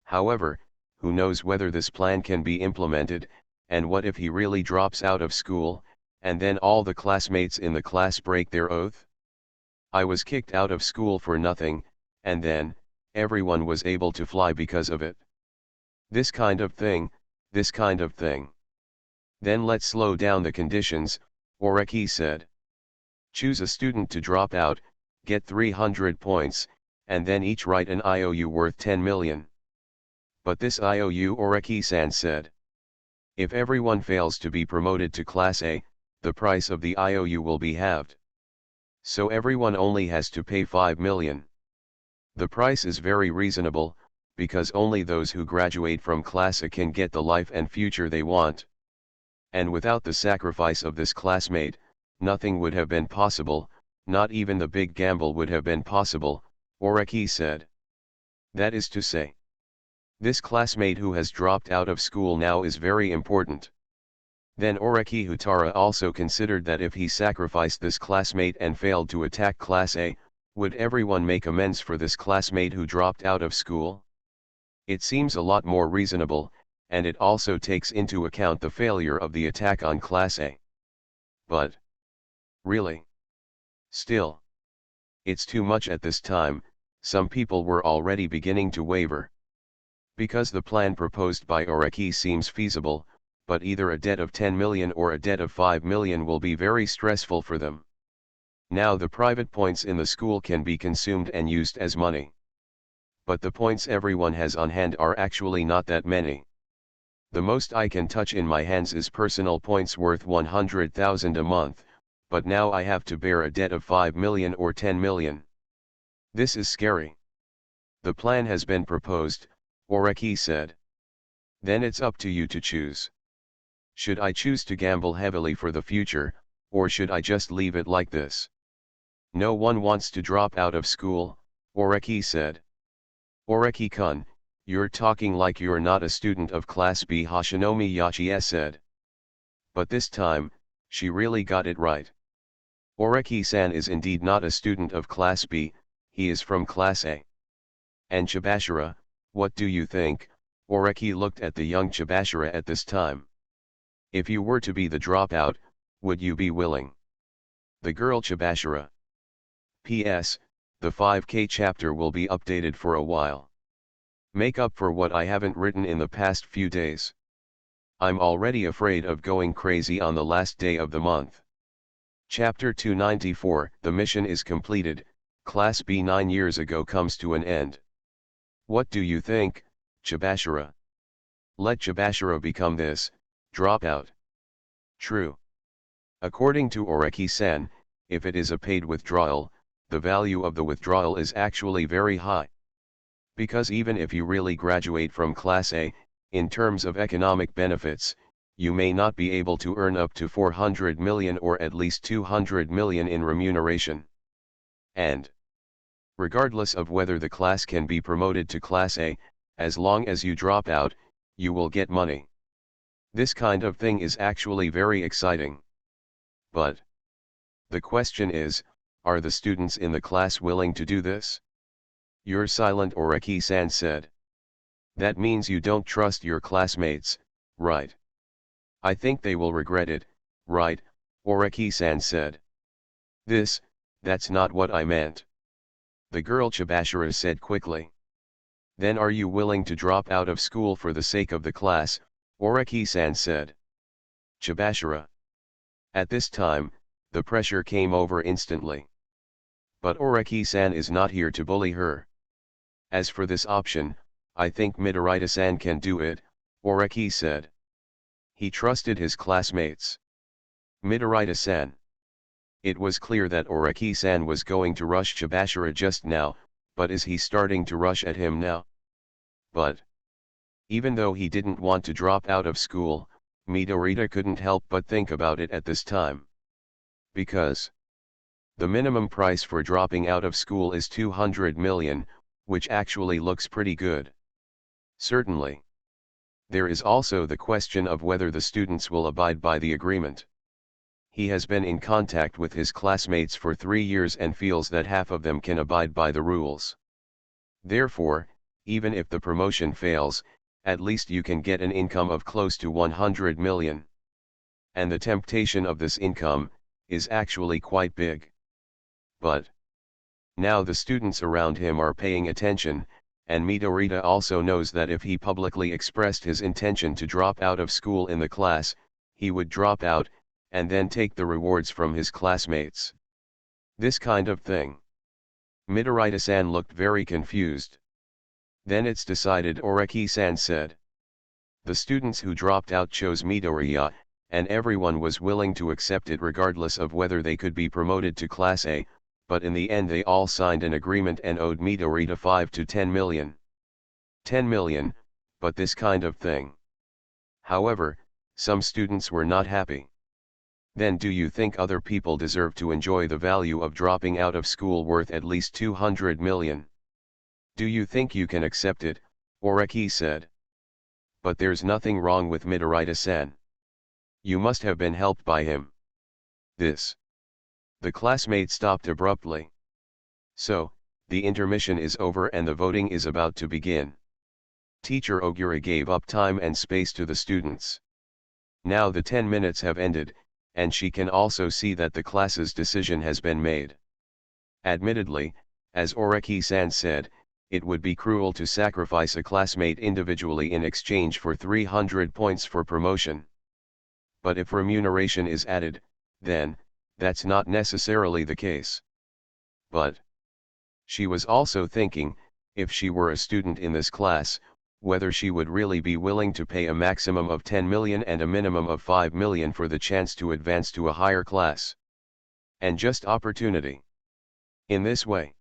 [SPEAKER 1] However, who knows whether this plan can be implemented, and what if he really drops out of school, and then all the classmates in the class break their oath? I was kicked out of school for nothing, and then, everyone was able to fly because of it. This kind of thing, this kind of thing. Then let's slow down the conditions, Oreki said. Choose a student to drop out, get 300 points, and then each write an IOU worth 10 million. But this IOU, Oreki-san said. If everyone fails to be promoted to Class A, the price of the IOU will be halved. So everyone only has to pay 5 million. The price is very reasonable, because only those who graduate from Class A can get the life and future they want. And without the sacrifice of this classmate, nothing would have been possible, not even the big gamble would have been possible, Oreki said. That is to say, this classmate who has dropped out of school now is very important. Then Oreki Houtarou also considered that if he sacrificed this classmate and failed to attack Class A, would everyone make amends for this classmate who dropped out of school? It seems a lot more reasonable, and it also takes into account the failure of the attack on Class A. But really? Still, it's too much at this time. Some people were already beginning to waver. Because the plan proposed by Oreki seems feasible, but either a debt of 10 million or a debt of 5 million will be very stressful for them. Now the private points in the school can be consumed and used as money. But the points everyone has on hand are actually not that many. The most I can touch in my hands is personal points worth 100,000 a month, but now I have to bear a debt of 5 million or 10 million. This is scary. The plan has been proposed, Oreki said. Then it's up to you to choose. Should I choose to gamble heavily for the future, or should I just leave it like this? No one wants to drop out of school, Oreki said. Oreki-kun, you're talking like you're not a student of Class B, Hashinomi Yachi said. But this time, she really got it right. Oreki-san is indeed not a student of Class B, he is from Class A. And Chibashira, what do you think? Oreki looked at the young Chibashira at this time. If you were to be the dropout, would you be willing? The girl Chibashira. P.S. The 5K chapter will be updated for a while. Make up for what I haven't written in the past few days. I'm already afraid of going crazy on the last day of the month. Chapter 294, the mission is completed, Class B 9 years ago comes to an end. What do you think, Chibashara? Let Chibashara become this, dropout. True. According to Oreki-san, if it is a paid withdrawal, the value of the withdrawal is actually very high. Because even if you really graduate from Class A, in terms of economic benefits, you may not be able to earn up to 400 million or at least 200 million in remuneration. And regardless of whether the class can be promoted to Class A, as long as you drop out, you will get money. This kind of thing is actually very exciting. But the question is, are the students in the class willing to do this? You're silent, Oreki-san said. That means you don't trust your classmates, right? I think they will regret it, right? Oreki-san said. That's not what I meant. The girl Chibashara said quickly. Then are you willing to drop out of school for the sake of the class? Oreki-san said. Chibashara. At this time, the pressure came over instantly. But Oreki-san is not here to bully her. As for this option, I think Midorita-san can do it, Oreki said. He trusted his classmates. Midorita-san. It was clear that Oreki-san was going to rush Chibashara just now, but is he starting to rush at him now? But even though he didn't want to drop out of school, Midorita couldn't help but think about it at this time. Because the minimum price for dropping out of school is 200 million, which actually looks pretty good. Certainly. There is also the question of whether the students will abide by the agreement. He has been in contact with his classmates for 3 years and feels that half of them can abide by the rules. Therefore, even if the promotion fails, at least you can get an income of close to 100 million. And the temptation of this income is actually quite big. But now the students around him are paying attention, and Midorita also knows that if he publicly expressed his intention to drop out of school in the class, he would drop out, and then take the rewards from his classmates. This kind of thing. Midorita-san looked very confused. Then it's decided, Oreki-san said. The students who dropped out chose Midorita, and everyone was willing to accept it regardless of whether they could be promoted to Class A, but in the end they all signed an agreement and owed Midorita 5 to 10 million. 10 million, but this kind of thing. However, some students were not happy. Then do you think other people deserve to enjoy the value of dropping out of school worth at least 200 million? Do you think you can accept it? Oreki said. But there's nothing wrong with Midorita-san. You must have been helped by him. The classmate stopped abruptly. So, the intermission is over and the voting is about to begin. Teacher Ogura gave up time and space to the students. Now the 10 minutes have ended, and she can also see that the class's decision has been made. Admittedly, as Oreki-san said, it would be cruel to sacrifice a classmate individually in exchange for 300 points for promotion. But if remuneration is added, then, that's not necessarily the case. But she was also thinking, if she were a student in this class, whether she would really be willing to pay a maximum of 10 million and a minimum of 5 million for the chance to advance to a higher class. And just opportunity. In this way.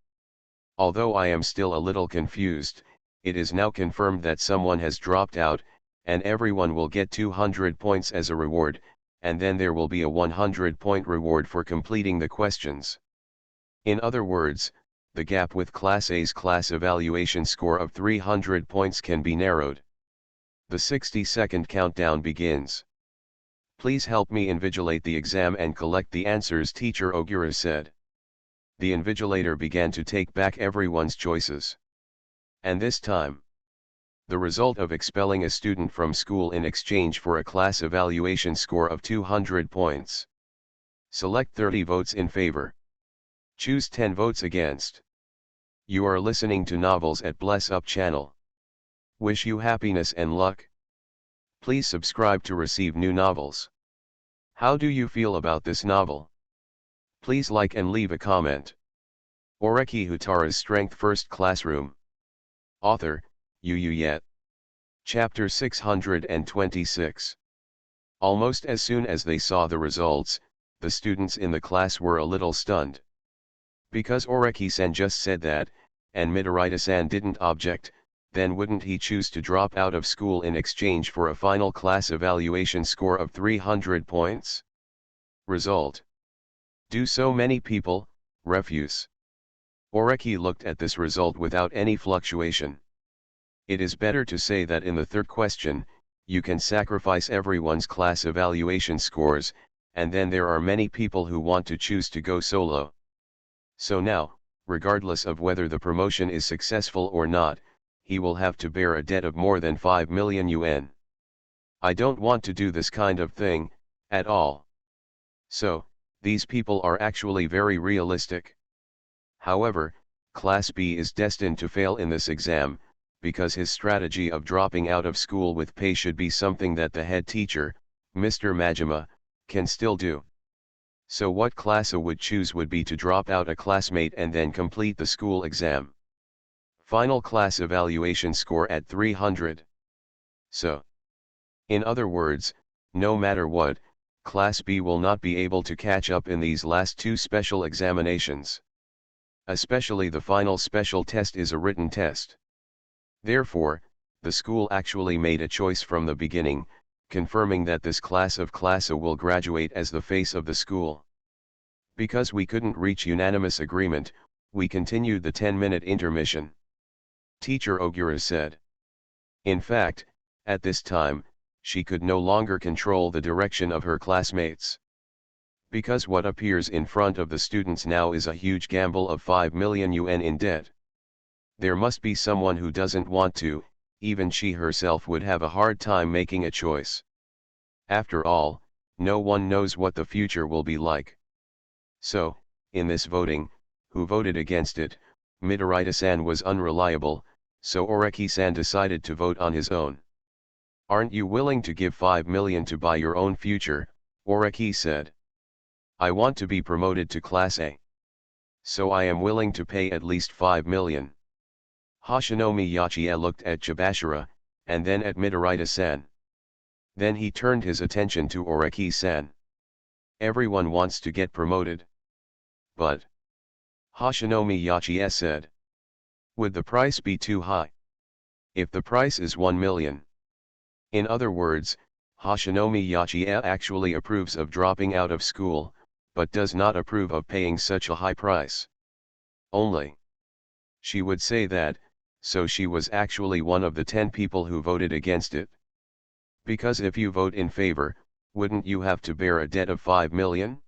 [SPEAKER 1] Although I am still a little confused, it is now confirmed that someone has dropped out, and everyone will get 200 points as a reward, and then there will be a 100-point reward for completing the questions. In other words, the gap with Class A's class evaluation score of 300 points can be narrowed. The 60-second countdown begins. Please help me invigilate the exam and collect the answers, Teacher Ogura said. The invigilator began to take back everyone's choices. And this time, the result of expelling a student from school in exchange for a class evaluation score of 200 points. Select 30 votes in favor. Choose 10 votes against. You are listening to Novels at Bless Up channel. Wish you happiness and luck. Please subscribe to receive new novels. How do you feel about this novel? Please like and leave a comment. Oreki Houtarou's Strength First Classroom. Author, Yet. Chapter 626. Almost as soon as they saw the results, the students in the class were a little stunned. Because Oreki-san just said that, and Midorita-san didn't object, then wouldn't he choose to drop out of school in exchange for a final class evaluation score of 300 points? Result. Do so many people refuse? Oreki looked at this result without any fluctuation. It is better to say that in the third question, you can sacrifice everyone's class evaluation scores, and then there are many people who want to choose to go solo. So now, regardless of whether the promotion is successful or not, he will have to bear a debt of more than 5 million yuan. I don't want to do this kind of thing, at all. So, these people are actually very realistic. However, Class B is destined to fail in this exam, because his strategy of dropping out of school with pay should be something that the head teacher, Mr. Majima, can still do. So what Class A would choose would be to drop out a classmate and then complete the school exam. Final class evaluation score at 300. So, in other words, no matter what, Class B will not be able to catch up in these last two special examinations. Especially the final special test is a written test. Therefore, the school actually made a choice from the beginning, confirming that this class of Class A will graduate as the face of the school. Because we couldn't reach unanimous agreement, we continued the 10-minute intermission. Teacher Ogura said. In fact, at this time, she could no longer control the direction of her classmates. Because what appears in front of the students now is a huge gamble of 5 million yuan in debt. There must be someone who doesn't want to, even she herself would have a hard time making a choice. After all, no one knows what the future will be like. So, in this voting, who voted against it? Midorita-san was unreliable, so Oreki-san decided to vote on his own. Aren't you willing to give 5 million to buy your own future? Oreki said. I want to be promoted to Class A. So I am willing to pay at least 5 million. Hashinomi Yachiya looked at Chibashira, and then at Midorita-san. Then he turned his attention to Oreki-san. Everyone wants to get promoted. But Hashinomi Yachiya said. Would the price be too high? If the price is 1 million. In other words, Hashinomi Yachiya actually approves of dropping out of school, but does not approve of paying such a high price. Only. She would say that, so she was actually one of the 10 people who voted against it. Because if you vote in favor, wouldn't you have to bear a debt of 5 million?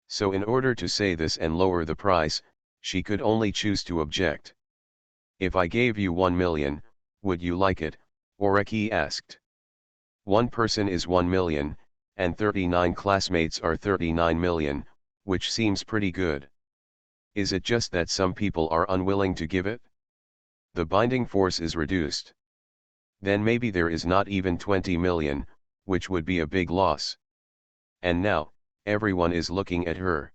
[SPEAKER 1] So in order to say this and lower the price, she could only choose to object. If I gave you 1 million, would you like it? Oreki asked. One person is 1 million, and 39 classmates are 39 million, which seems pretty good. Is it just that some people are unwilling to give it? The binding force is reduced. Then maybe there is not even 20 million, which would be a big loss. And now, everyone is looking at her.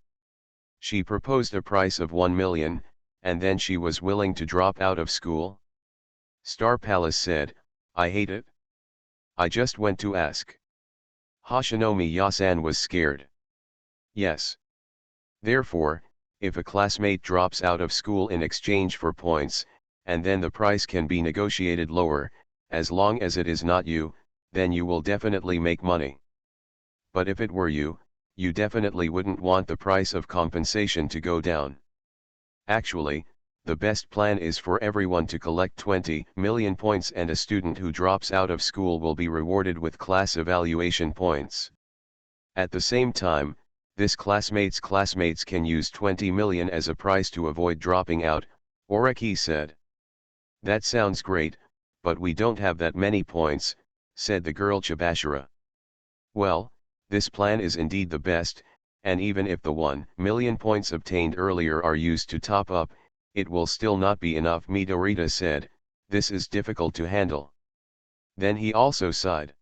[SPEAKER 1] She proposed a price of 1 million, and then she was willing to drop out of school? Star Palace said, I hate it. I just went to ask. Hashinomi Yasan was scared. Yes. Therefore, if a classmate drops out of school in exchange for points, and then the price can be negotiated lower, as long as it is not you, then you will definitely make money. But if it were you, you definitely wouldn't want the price of compensation to go down. Actually, the best plan is for everyone to collect 20 million points, and a student who drops out of school will be rewarded with class evaluation points. At the same time, this classmates can use 20 million as a price to avoid dropping out, Oreki said. That sounds great, but we don't have that many points, said the girl Chibashira. Well, this plan is indeed the best, and even if the 1 million points obtained earlier are used to top up, it will still not be enough, Midorita said. This is difficult to handle. Then he also sighed.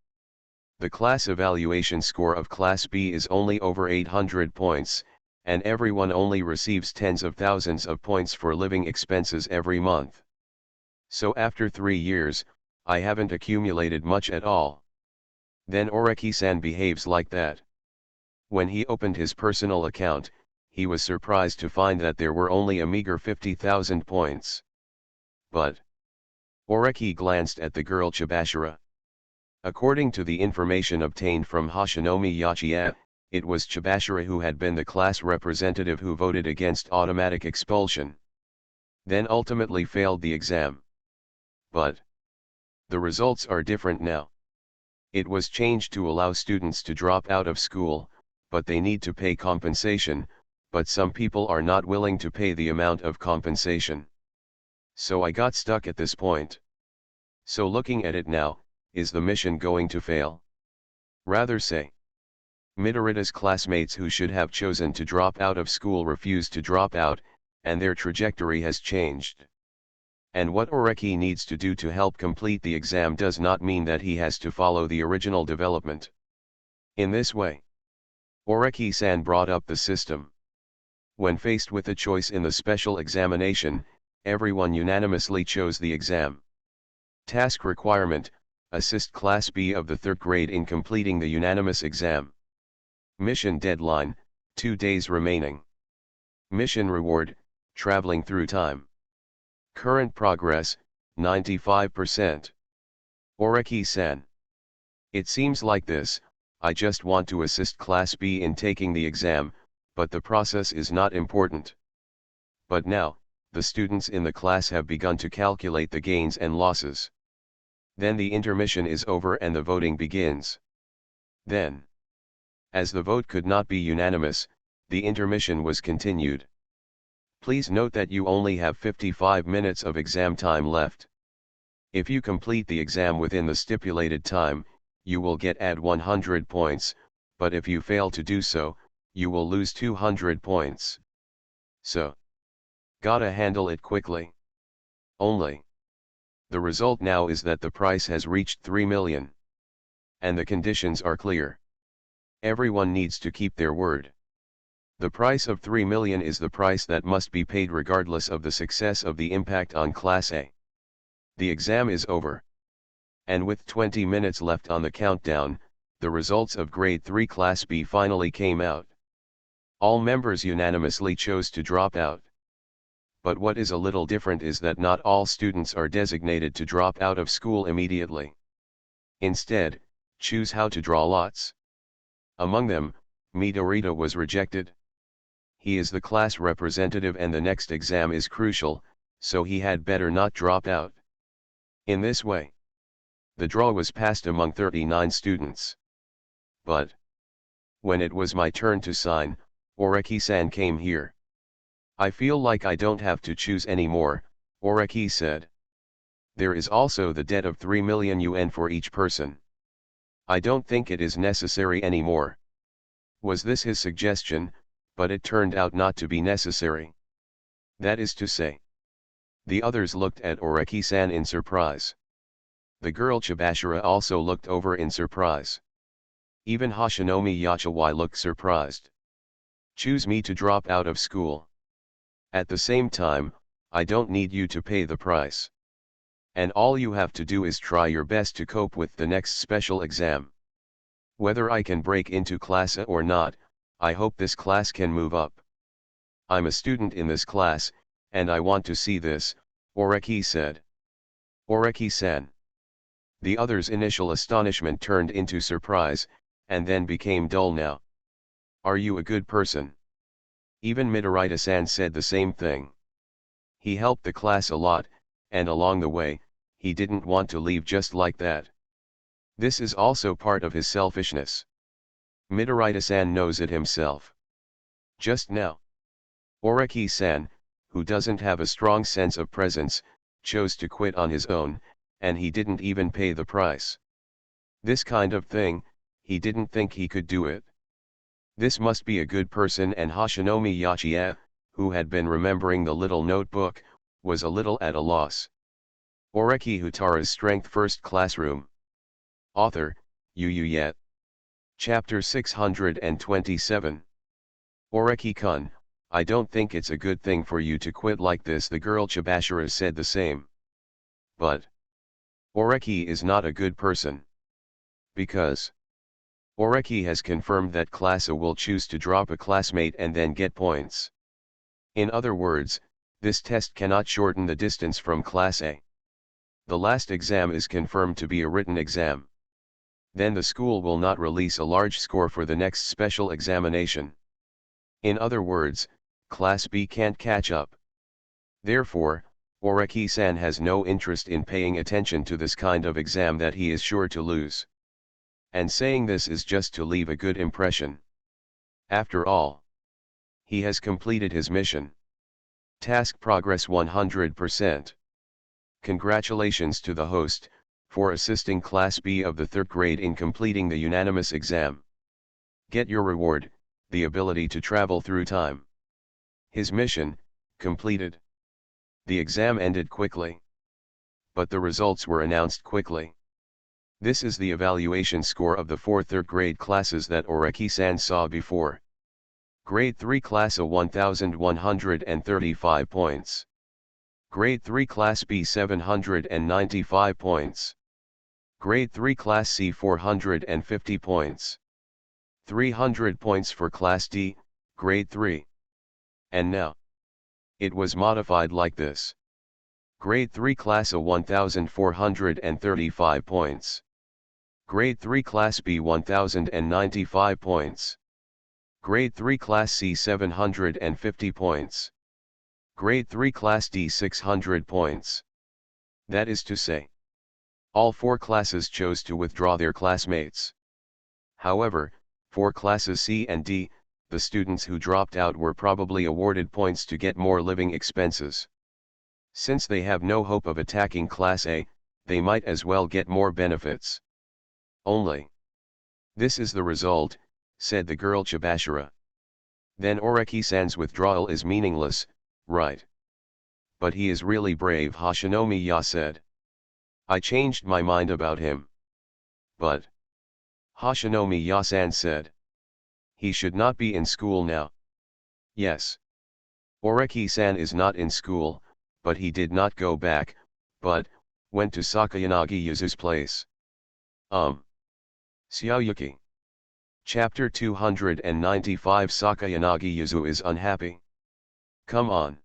[SPEAKER 1] The class evaluation score of Class B is only over 800 points, and everyone only receives tens of thousands of points for living expenses every month. So after 3 years, I haven't accumulated much at all. Then Oreki-san behaves like that. When he opened his personal account, he was surprised to find that there were only a meager 50,000 points. But Oreki glanced at the girl Chibashira. According to the information obtained from Hashinomi Yachiya, it was Chibashira who had been the class representative who voted against automatic expulsion. Then ultimately failed the exam. But the results are different now. It was changed to allow students to drop out of school, but they need to pay compensation, but some people are not willing to pay the amount of compensation. So I got stuck at this point. So looking at it now, is the mission going to fail? Rather say, Midoriya's classmates who should have chosen to drop out of school refused to drop out, and their trajectory has changed. And what Oreki needs to do to help complete the exam does not mean that he has to follow the original development. In this way, Oreki-san brought up the system. When faced with a choice in the special examination, everyone unanimously chose the exam. Task requirement: assist Class B of the 3rd grade in completing the unanimous exam. Mission deadline: 2 days remaining. Mission reward: traveling through time. Current progress: 95%. Oreki-san: it seems like this, I just want to assist Class B in taking the exam, but the process is not important. But now, the students in the class have begun to calculate the gains and losses. Then the intermission is over and the voting begins. Then, as the vote could not be unanimous, the intermission was continued. Please note that you only have 55 minutes of exam time left. If you complete the exam within the stipulated time, you will add 100 points, but if you fail to do so, you will lose 200 points. So, gotta handle it quickly. Only. The result now is that the price has reached 3 million. And the conditions are clear. Everyone needs to keep their word. The price of 3 million is the price that must be paid regardless of the success of the impact on Class A. The exam is over. And with 20 minutes left on the countdown, the results of Grade 3 Class B finally came out. All members unanimously chose to drop out. But what is a little different is that not all students are designated to drop out of school immediately. Instead, choose how to draw lots. Among them, Midoriya was rejected. He is the class representative and the next exam is crucial, so he had better not drop out. In this way, the draw was passed among 39 students. But when it was my turn to sign, Oreki-san came here. I feel like I don't have to choose anymore, Oreki said. There is also the debt of 3 million yuan for each person. I don't think it is necessary anymore. Was this his suggestion? But it turned out not to be necessary. That is to say. The others looked at Oreki-san in surprise. The girl Chibashira also looked over in surprise. Even Hashinomi Yachiya looked surprised. Choose me to drop out of school. At the same time, I don't need you to pay the price. And all you have to do is try your best to cope with the next special exam. Whether I can break into Class A or not, I hope this class can move up. I'm a student in this class, and I want to see this, Oreki said. Oreki-san. The others' initial astonishment turned into surprise, and then became dull now. Are you a good person? Even Midoriya-san said the same thing. He helped the class a lot, and along the way, he didn't want to leave just like that. This is also part of his selfishness. Midoriya-san knows it himself. Just now, Oreki-san, who doesn't have a strong sense of presence, chose to quit on his own, and he didn't even pay the price. This kind of thing, he didn't think he could do it. This must be a good person, and Hashinomi Yachiya, who had been remembering the little notebook, was a little at a loss. Oreki Houtarou's Strength First Classroom. Author, Yu Yet. Chapter 627. Oreki-kun, I don't think it's a good thing for you to quit like this. The girl Chibashira said the same. But Oreki is not a good person. Because Oreki has confirmed that Class A will choose to drop a classmate and then get points. In other words, this test cannot shorten the distance from Class A. The last exam is confirmed to be a written exam. Then the school will not release a large score for the next special examination. In other words, Class B can't catch up. Therefore, Oreki-san has no interest in paying attention to this kind of exam that he is sure to lose. And saying this is just to leave a good impression. After all, he has completed his mission. Task progress 100%. Congratulations to the host, for assisting Class B of the 3rd grade in completing the unanimous exam. Get your reward, the ability to travel through time. His mission, completed. The exam ended quickly. But the results were announced quickly. This is the evaluation score of the 4th 3rd grade classes that Oreki-san saw before. Grade 3 Class A 1135 points. Grade 3 Class B 795 points. Grade 3 Class C 450 points. 300 points for Class D, Grade 3. And now, it was modified like this. Grade 3 Class A 1435 points. Grade 3 Class B 1095 points. Grade 3 Class C 750 points. Grade 3 Class D 600 points. That is to say, all 4 classes chose to withdraw their classmates. However, for classes C and D, the students who dropped out were probably awarded points to get more living expenses. Since they have no hope of attacking Class A, they might as well get more benefits. Only. This is the result, said the girl Chibashira. Then Oreki-san's withdrawal is meaningless, right? But he is really brave, Hoshinomiya said. I changed my mind about him. But Hoshinomiya-san said, he should not be in school now. Yes. Oreki-san is not in school, but he did not go back, but went to Sakayanagi Yuzu's place. Xiaoyuki. Chapter 295. Sakayanagi Yuzu is unhappy. Come on.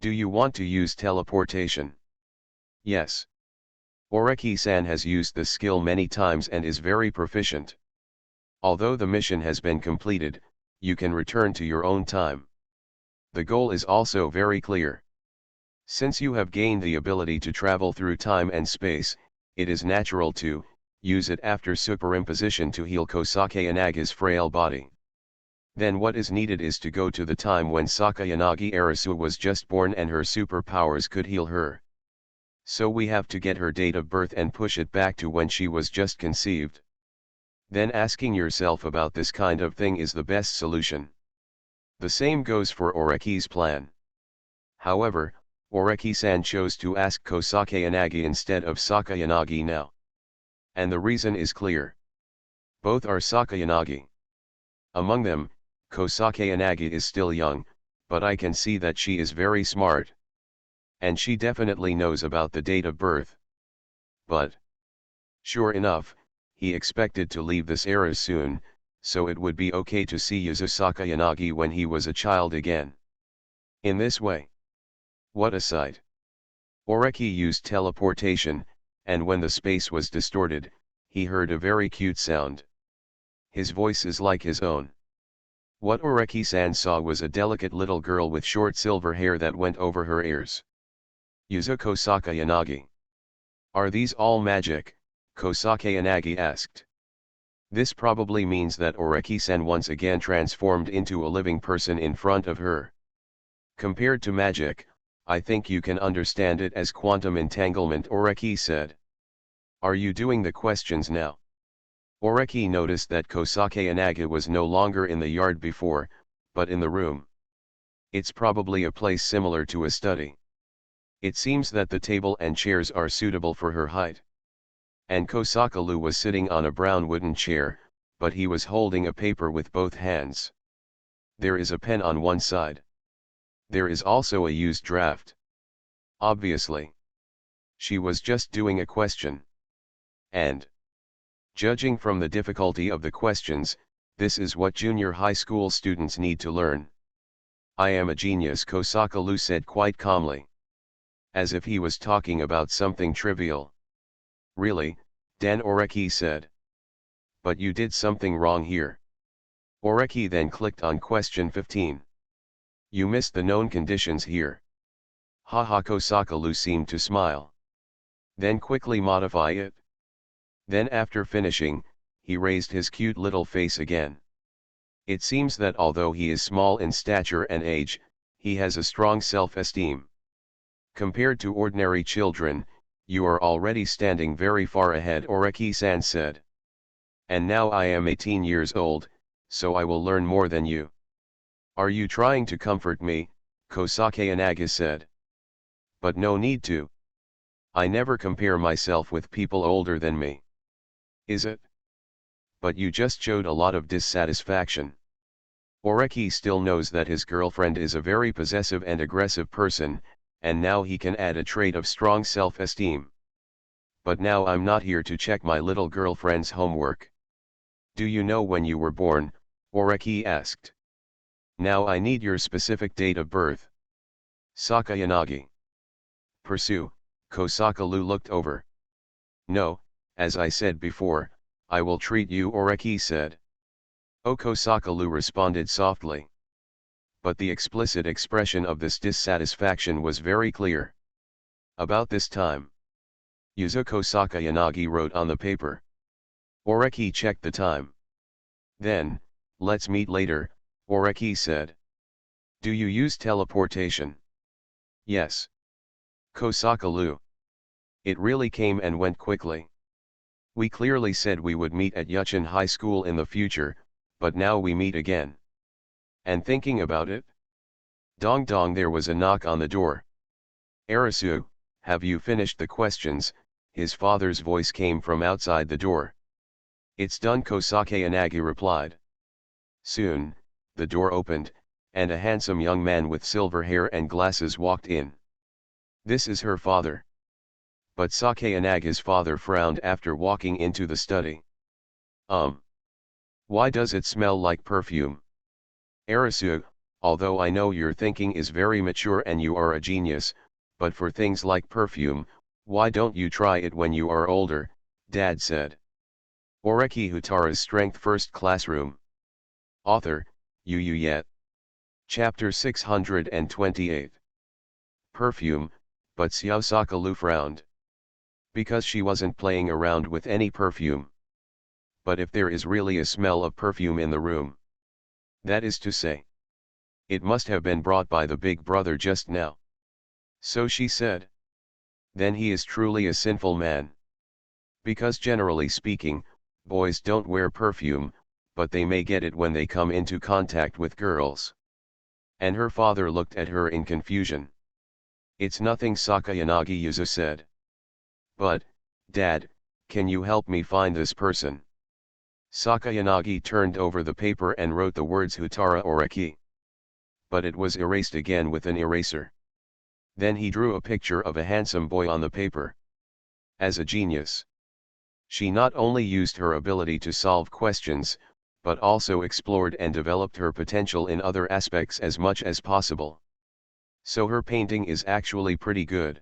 [SPEAKER 1] Do you want to use teleportation? Yes. Oreki-san has used this skill many times and is very proficient. Although the mission has been completed, you can return to your own time. The goal is also very clear. Since you have gained the ability to travel through time and space, it is natural to use it after superimposition to heal Kosakayanaga's frail body. Then what is needed is to go to the time when Sakayanagi Arisu was just born and her superpowers could heal her. So we have to get her date of birth and push it back to when she was just conceived. Then asking yourself about this kind of thing is the best solution. The same goes for Oreki's plan. However, Oreki-san chose to ask Kosakayanagi instead of Sakayanagi now. And the reason is clear. Both are Sakayanagi. Among them, Kosakayanagi is still young, but I can see that she is very smart. And she definitely knows about the date of birth. But sure enough, he expected to leave this era soon, so it would be okay to see Yuzu Sakayanagi when he was a child again. In this way. What a sight. Oreki used teleportation, and when the space was distorted, he heard a very cute sound. His voice is like his own. What Oreki-san saw was a delicate little girl with short silver hair that went over her ears. Yuzu Kosakayanagi. Are these all magic? Kosakayanagi asked. This probably means that Oreki-san once again transformed into a living person in front of her. Compared to magic, I think you can understand it as quantum entanglement, Oreki said. Are you doing the questions now? Oreki noticed that Kosakayanagi was no longer in the yard before, but in the room. It's probably a place similar to a study. It seems that the table and chairs are suitable for her height. And Kosakalu was sitting on a brown wooden chair, but he was holding a paper with both hands. There is a pen on one side. There is also a used draft. Obviously. She was just doing a question. And, judging from the difficulty of the questions, this is what junior high school students need to learn. I am a genius, Kosakalu said quite calmly. As if he was talking about something trivial. Really, Dan Oreki said. But you did something wrong here. Oreki then clicked on question 15. You missed the known conditions here. Haha, Kosakalu seemed to smile. Then quickly modify it. Then after finishing, he raised his cute little face again. It seems that although he is small in stature and age, he has a strong self-esteem. Compared to ordinary children, you are already standing very far ahead, Oreki-san said. And now I am 18 years old, so I will learn more than you. Are you trying to comfort me? Kosake Inagi said. But no need to. I never compare myself with people older than me. Is it? But you just showed a lot of dissatisfaction. Oreki still knows that his girlfriend is a very possessive and aggressive person, and now he can add a trait of strong self-esteem. But now I'm not here to check my little girlfriend's homework. Do you know when you were born? Oreki asked. Now I need your specific date of birth. Sakayanagi. Pursue, Kosakalu looked over. No, as I said before, I will treat you, Oreki said. Oh, Kosakalu responded softly. But the explicit expression of this dissatisfaction was very clear. About this time, Yuzuko Sakayanagi wrote on the paper. Oreki checked the time. Then, let's meet later, Oreki said. Do you use teleportation? Yes. Kosakalu. It really came and went quickly. We clearly said we would meet at Yuchin High School in the future, but now we meet again. And thinking about it? Dong dong, there was a knock on the door. Arisu, have you finished the questions? His father's voice came from outside the door. It's done, Kosake Inagi replied. Soon, the door opened, and a handsome young man with silver hair and glasses walked in. This is her father. But Sake Inagi's father frowned after walking into the study. Why does it smell like perfume? Arisu, although I know your thinking is very mature and you are a genius, but for things like perfume, why don't you try it when you are older? Dad said. Oreki Houtarou's Strength First Classroom. Author, Yu Yet. Chapter 628. Perfume, but Xiao Sakalu frowned. Because she wasn't playing around with any perfume. But if there is really a smell of perfume in the room. That is to say. It must have been brought by the big brother just now. So she said. Then he is truly a sinful man. Because generally speaking, boys don't wear perfume, but they may get it when they come into contact with girls. And her father looked at her in confusion. It's nothing, Sakayanagi Yuzu said. But, Dad, can you help me find this person? Sakayanagi turned over the paper and wrote the words Houtarou Oreki. But it was erased again with an eraser. Then he drew a picture of a handsome boy on the paper. As a genius. She not only used her ability to solve questions, but also explored and developed her potential in other aspects as much as possible. So her painting is actually pretty good.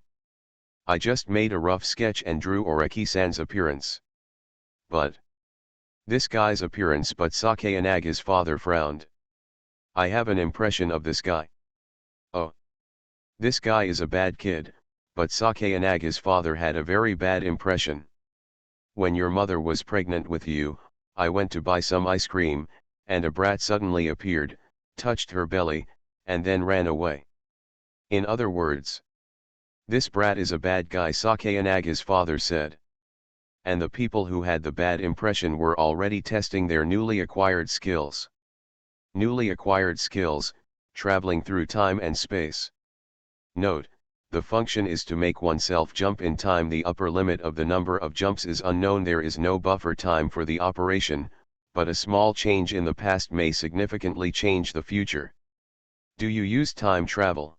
[SPEAKER 1] I just made a rough sketch and drew Oreki-san's appearance. But this guy's appearance, but Sake Inagi's father frowned. I have an impression of this guy. Oh. This guy is a bad kid, but Sake Inagi's father had a very bad impression. When your mother was pregnant with you, I went to buy some ice cream, and a brat suddenly appeared, touched her belly, and then ran away. In other words, this brat is a bad guy, Sake Inagi's father said. And the people who had the bad impression were already testing their newly acquired skills. Newly acquired skills, traveling through time and space. Note, the function is to make oneself jump in time. The upper limit of the number of jumps is unknown. There is no buffer time for the operation, but a small change in the past may significantly change the future. Do you use time travel?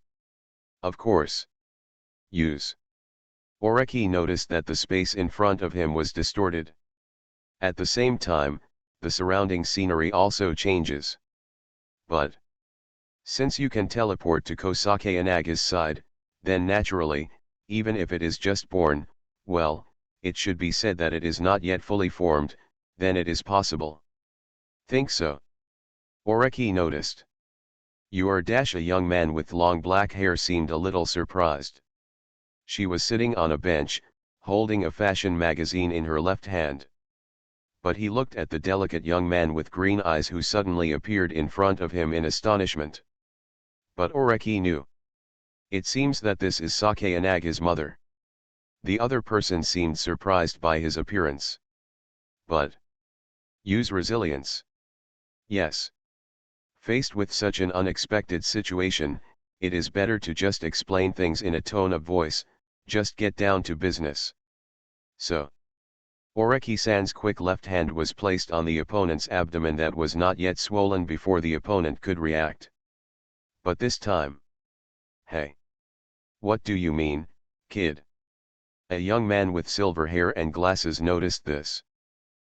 [SPEAKER 1] Of course. Use. Oreki noticed that the space in front of him was distorted. At the same time, the surrounding scenery also changes. But since you can teleport to Kosake Inaga's side, then naturally, even if it is just born, well, it should be said that it is not yet fully formed, then it is possible. Think so? Oreki noticed. You are a young man with long black hair seemed a little surprised. She was sitting on a bench, holding a fashion magazine in her left hand. But he looked at the delicate young man with green eyes who suddenly appeared in front of him in astonishment. But Oreki knew. It seems that this is Sake Inaga's mother. The other person seemed surprised by his appearance. But use resilience. Yes. Faced with such an unexpected situation, it is better to just explain things in a tone of voice, just get down to business. So. Oreki-san's quick left hand was placed on the opponent's abdomen that was not yet swollen before the opponent could react. But this time. Hey. What do you mean, kid? A young man with silver hair and glasses noticed this.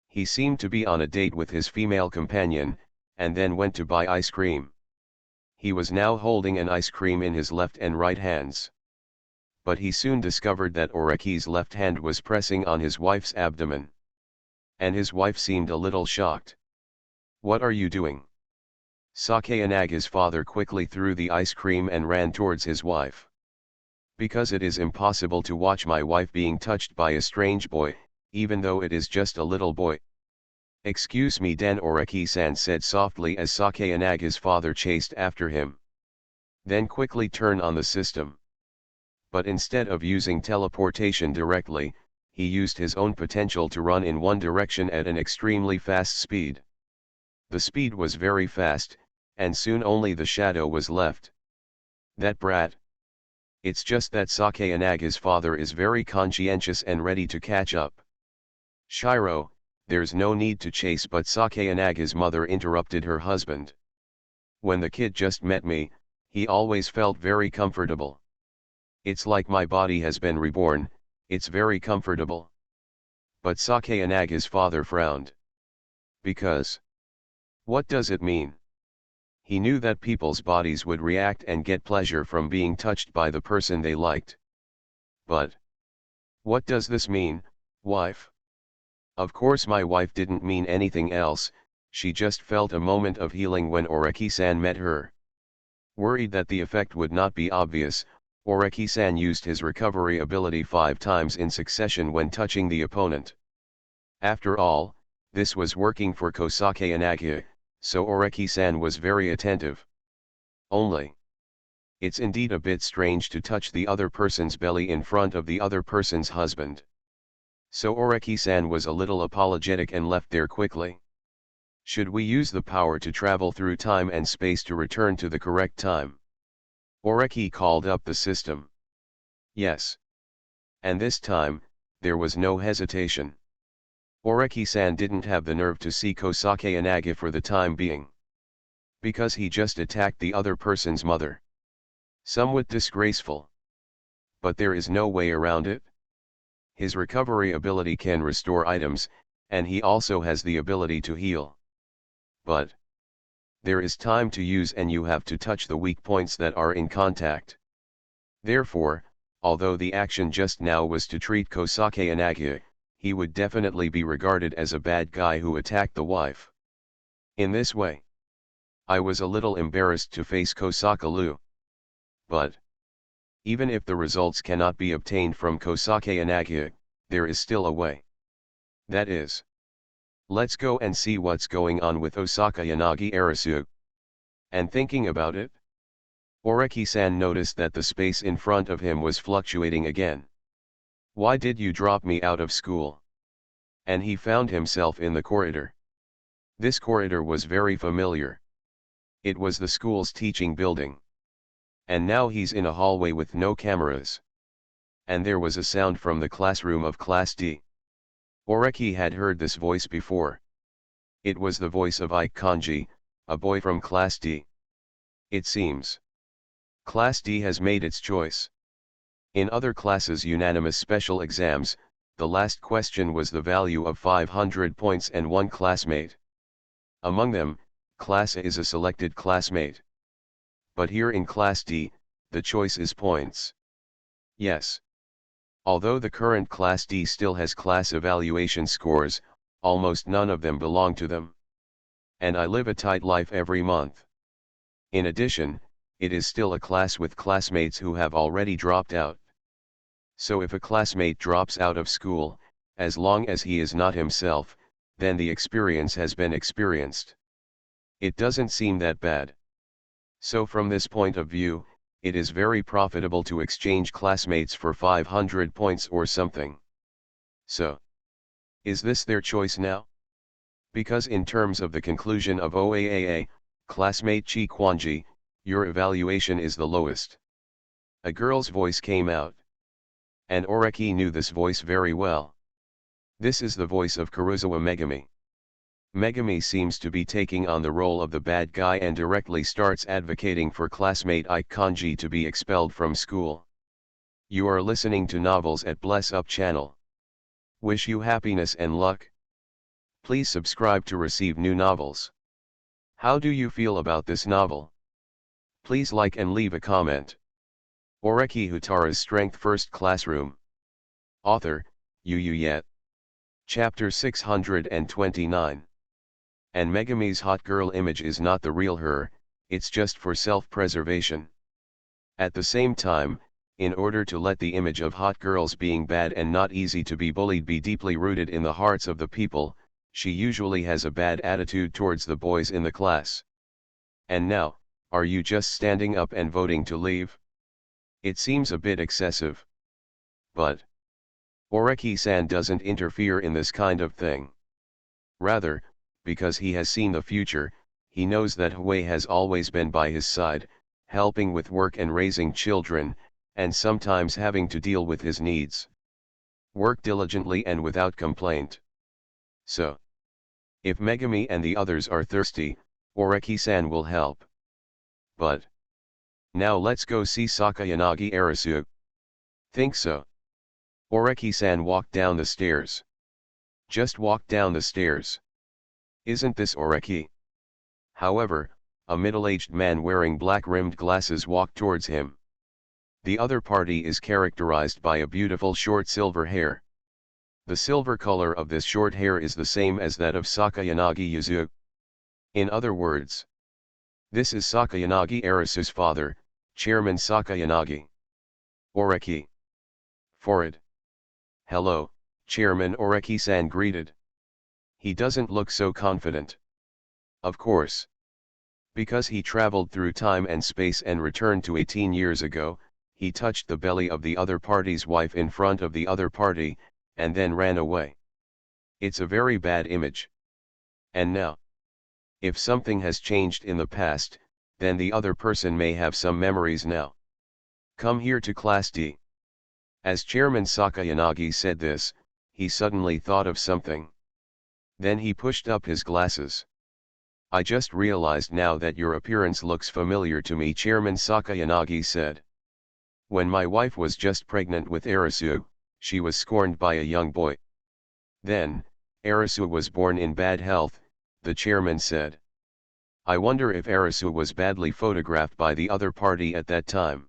[SPEAKER 1] He seemed to be on a date with his female companion, and then went to buy ice cream. He was now holding an ice cream in his left and right hands. But he soon discovered that Oreki's left hand was pressing on his wife's abdomen. And his wife seemed a little shocked. What are you doing? Sake Inaga's father quickly threw the ice cream and ran towards his wife. Because it is impossible to watch my wife being touched by a strange boy, even though it is just a little boy. Excuse me, Den, Oreki-san said softly as Sake Inaga's father chased after him. Then quickly turn on the system. But instead of using teleportation directly, he used his own potential to run in one direction at an extremely fast speed. The speed was very fast, and soon only the shadow was left. That brat. It's just that Sake Inaga's father is very conscientious and ready to catch up. Shiro, there's no need to chase, but Sake Inaga's mother interrupted her husband. When the kid just met me, he always felt very comfortable. It's like my body has been reborn, it's very comfortable. But Sake Inaga's father frowned. Because? What does it mean? He knew that people's bodies would react and get pleasure from being touched by the person they liked. But what does this mean, wife? Of course my wife didn't mean anything else, she just felt a moment of healing when Oreki-san met her. Worried that the effect would not be obvious, Oreki-san used his recovery ability 5 times in succession when touching the opponent. After all, this was working for Kosake Inaga, so Oreki-san was very attentive. Only. It's indeed a bit strange to touch the other person's belly in front of the other person's husband. So Oreki-san was a little apologetic and left there quickly. Should we use the power to travel through time and space to return to the correct time? Oreki called up the system. Yes. And this time, there was no hesitation. Oreki-san didn't have the nerve to see Kosake Inaga for the time being. Because he just attacked the other person's mother. Somewhat disgraceful. But there is no way around it. His recovery ability can restore items, and he also has the ability to heal. But there is time to use and you have to touch the weak points that are in contact. Therefore, although the action just now was to treat Kosake Inaga, he would definitely be regarded as a bad guy who attacked the wife. In this way, I was a little embarrassed to face Kosakalu. But even if the results cannot be obtained from Kosake Inaga, there is still a way. That is, let's go and see what's going on with Osaka Yanagi Arasu. And thinking about it, Oreki-san noticed that the space in front of him was fluctuating again. Why did you drop me out of school? And he found himself in the corridor. This corridor was very familiar. It was the school's teaching building. And now he's in a hallway with no cameras. And there was a sound from the classroom of Class D. Oreki had heard this voice before. It was the voice of Ike Kanji, a boy from Class D. It seems Class D has made its choice. In other classes' unanimous special exams, the last question was the value of 500 points and one classmate. Among them, Class A is a selected classmate. But here in Class D, the choice is points. Yes. Although the current Class D still has class evaluation scores, almost none of them belong to them. And I live a tight life every month. In addition, it is still a class with classmates who have already dropped out. So if a classmate drops out of school, as long as he is not himself, then the experience has been experienced. It doesn't seem that bad. So from this point of view, it is very profitable to exchange classmates for 500 points or something. So, is this their choice now? Because in terms of the conclusion of OAAA, classmate Chi Kwanji, your evaluation is the lowest. A girl's voice came out. And Oreki knew this voice very well. This is the voice of Kurosawa Megami. Megami seems to be taking on the role of the bad guy and directly starts advocating for classmate Ike Kanji to be expelled from school. You are listening to Novels at Bless Up channel. Wish you happiness and luck. Please subscribe to receive new novels. How do you feel about this novel? Please like and leave a comment. Oreki Houtarou's Strength First Classroom. Author, Yet. Chapter 629. And Megami's hot girl image is not the real her, it's just for self-preservation. At the same time, in order to let the image of hot girls being bad and not easy to be bullied be deeply rooted in the hearts of the people, she usually has a bad attitude towards the boys in the class. And now, are you just standing up and voting to leave? It seems a bit excessive. But Oreki-san doesn't interfere in this kind of thing. Rather, because he has seen the future, he knows that Hui has always been by his side, helping with work and raising children, and sometimes having to deal with his needs. Work diligently and without complaint. So, if Megami and the others are thirsty, Oreki-san will help. But now let's go see Sakayanagi Arisu. Think so. Oreki-san walked down the stairs. Just walked down the stairs. Isn't this Oreki? However, a middle-aged man wearing black-rimmed glasses walked towards him. The other party is characterized by a beautiful short silver hair. The silver color of this short hair is the same as that of Sakayanagi Yuzu. In other words, this is Sakayanagi Arisu's father, Chairman Sakayanagi. Oreki. Forward. Hello, Chairman Oreki-san greeted. He doesn't look so confident. Of course. Because he traveled through time and space and returned to 18 years ago, he touched the belly of the other party's wife in front of the other party, and then ran away. It's a very bad image. And now, if something has changed in the past, then the other person may have some memories now. Come here to Class D. As Chairman Sakayanagi said this, he suddenly thought of something. Then he pushed up his glasses. I just realized now that your appearance looks familiar to me, Chairman Sakayanagi said. When my wife was just pregnant with Arisu, she was scorned by a young boy. Then, Arisu was born in bad health, the chairman said. I wonder if Arisu was badly photographed by the other party at that time.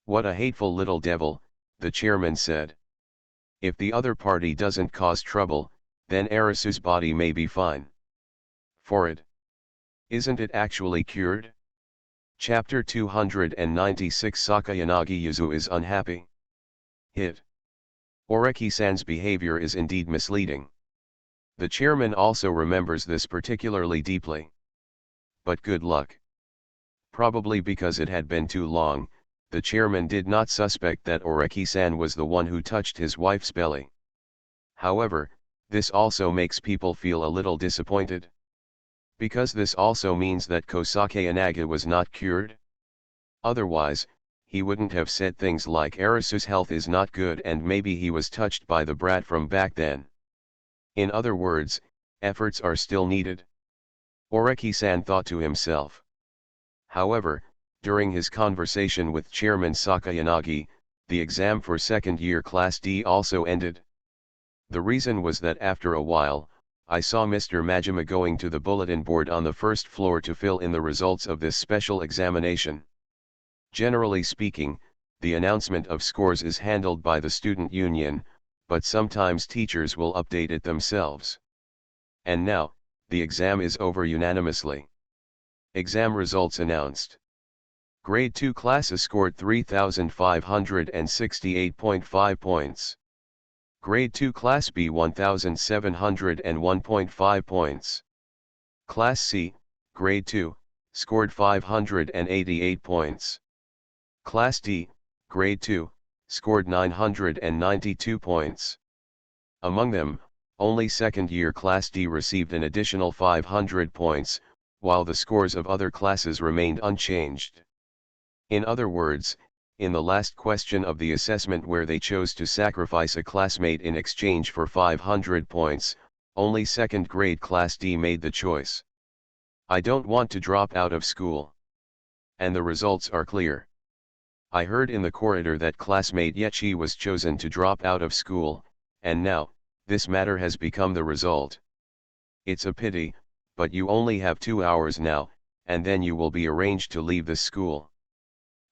[SPEAKER 1] What a hateful little devil, the chairman said. If the other party doesn't cause trouble, then Arisu's body may be fine. For it. Isn't it actually cured? Chapter 296 Sakayanagi Yuzu is unhappy. Hit. Oreki-san's behavior is indeed misleading. The chairman also remembers this particularly deeply. But good luck. Probably because it had been too long, the chairman did not suspect that Oreki-san was the one who touched his wife's belly. However, this also makes people feel a little disappointed. Because this also means that Sakayanagi was not cured. Otherwise, he wouldn't have said things like Arisu's health is not good and maybe he was touched by the brat from back then. In other words, efforts are still needed. Oreki-san thought to himself. However, during his conversation with Chairman Sakayanagi, the exam for second year Class D also ended. The reason was that after a while, I saw Mr. Majima going to the bulletin board on the first floor to fill in the results of this special examination. Generally speaking, the announcement of scores is handled by the student union, but sometimes teachers will update it themselves. And now, the exam is over unanimously. Exam results announced. Grade 2 classes scored 3,568.5 points. Grade 2 Class B 1,701.5 points. Class C, Grade 2, scored 588 points. Class D, Grade 2, scored 992 points. Among them, only second year Class D received an additional 500 points, while the scores of other classes remained unchanged. In other words, in the last question of the assessment where they chose to sacrifice a classmate in exchange for 500 points, only second grade Class D made the choice. I don't want to drop out of school. And the results are clear. I heard in the corridor that classmate Yechi was chosen to drop out of school, and now, this matter has become the result. It's a pity, but you only have 2 hours now, and then you will be arranged to leave the school.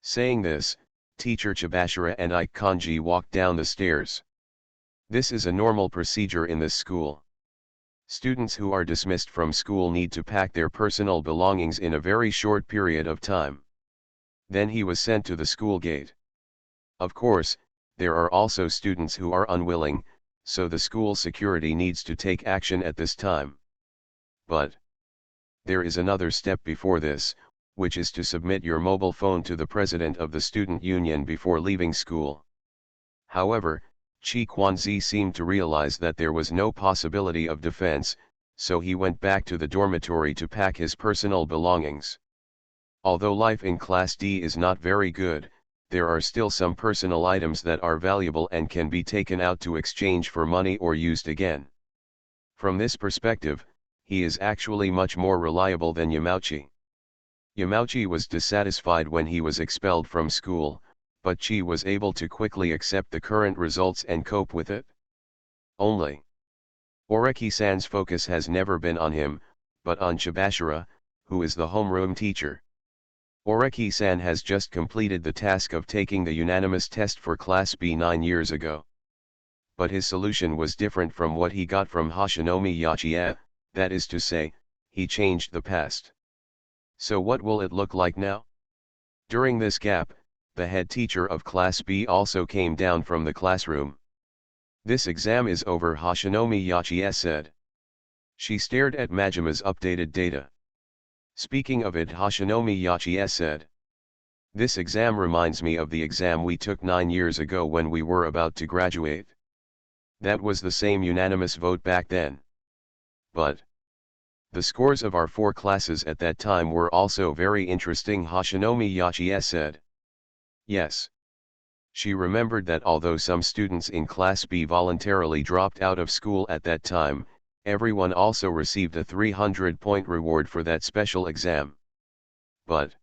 [SPEAKER 1] Saying this, Teacher Chibashira and Ike Kanji walked down the stairs. This is a normal procedure in this school. Students who are dismissed from school need to pack their personal belongings in a very short period of time. Then he was sent to the school gate. Of course, there are also students who are unwilling, so the school security needs to take action at this time. But there is another step before this, which is to submit your mobile phone to the president of the student union before leaving school. However, Chi Kwanzi seemed to realize that there was no possibility of defense, so he went back to the dormitory to pack his personal belongings. Although life in Class D is not very good, there are still some personal items that are valuable and can be taken out to exchange for money or used again. From this perspective, he is actually much more reliable than Yamauchi. Yamauchi was dissatisfied when he was expelled from school, but Chi was able to quickly accept the current results and cope with it. Only Oreki-san's focus has never been on him, but on Chibashira, who is the homeroom teacher. Oreki-san has just completed the task of taking the unanimous test for Class B 9 years ago. But his solution was different from what he got from Hashinomi Yachiye, that is to say, he changed the past. So what will it look like now? During this gap, the head teacher of Class B also came down from the classroom. This exam is over, Hashinomi Yachiye said. She stared at Majima's updated data. Speaking of it, Hashinomi Yachiye said. This exam reminds me of the exam we took 9 years ago when we were about to graduate. That was the same unanimous vote back then. But the scores of our 4 classes at that time were also very interesting, Hashinomi Yachiye said. Yes. She remembered that although some students in Class B voluntarily dropped out of school at that time, everyone also received a 300-point reward for that special exam. But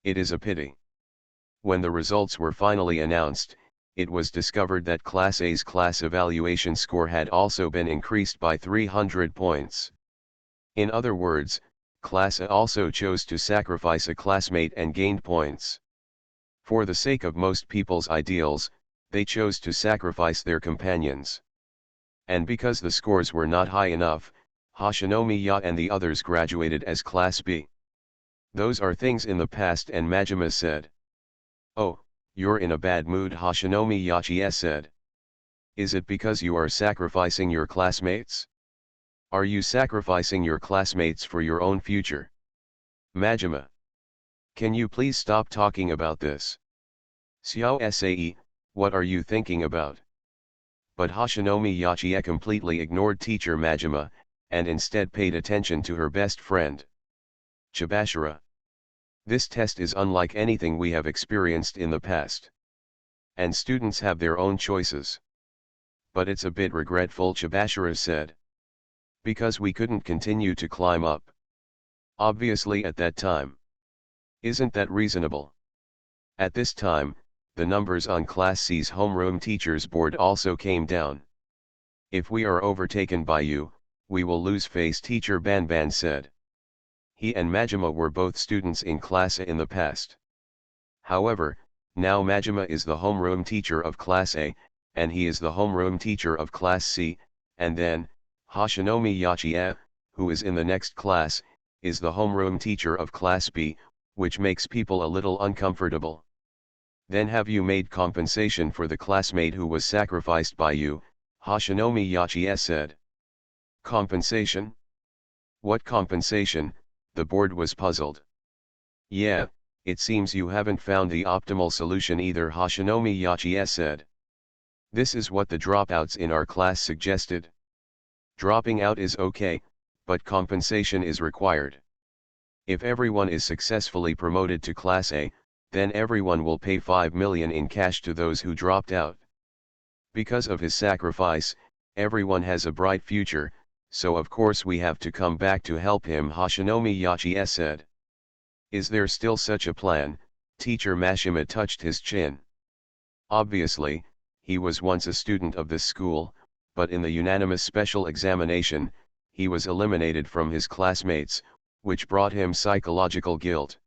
[SPEAKER 1] it is a pity. When the results were finally announced, it was discovered that Class A's class evaluation score had also been increased by 300 points. In other words, Class A also chose to sacrifice a classmate and gained points. For the sake of most people's ideals, they chose to sacrifice their companions. And because the scores were not high enough, Hashinomi Ya and the others graduated as Class B. Those are things in the past, and Majima said. Oh, you're in a bad mood, Hashinomi Yachiye said. Is it because you are sacrificing your classmates? Are you sacrificing your classmates for your own future? Majima. Can you please stop talking about this? Xiao Sae, what are you thinking about? But Hashinomi Yachiye completely ignored teacher Majima, and instead paid attention to her best friend, Chibashira. This test is unlike anything we have experienced in the past. And students have their own choices. But it's a bit regretful, Chibashira said. Because we couldn't continue to climb up. Obviously at that time. Isn't that reasonable? At this time, the numbers on Class C's homeroom teachers board also came down. If we are overtaken by you, we will lose face, teacher Banban said. He and Majima were both students in Class A in the past. However, now Majima is the homeroom teacher of Class A, and he is the homeroom teacher of Class C, and then, Hashinomi Yachiya, who is in the next class, is the homeroom teacher of Class B, which makes people a little uncomfortable. Then have you made compensation for the classmate who was sacrificed by you? Hashinomi Yachiya said. Compensation? What compensation? The board was puzzled. Yeah, it seems you haven't found the optimal solution either, Hashinomi Yachiya said. This is what the dropouts in our class suggested. Dropping out is okay, but compensation is required. If everyone is successfully promoted to Class A, then everyone will pay 5 million in cash to those who dropped out. Because of his sacrifice, everyone has a bright future, so of course we have to come back to help him, Hashinomi Yachiya said. Is there still such a plan? Teacher Mashima touched his chin. Obviously, he was once a student of this school, but in the unanimous special examination, he was eliminated from his classmates, which brought him psychological guilt.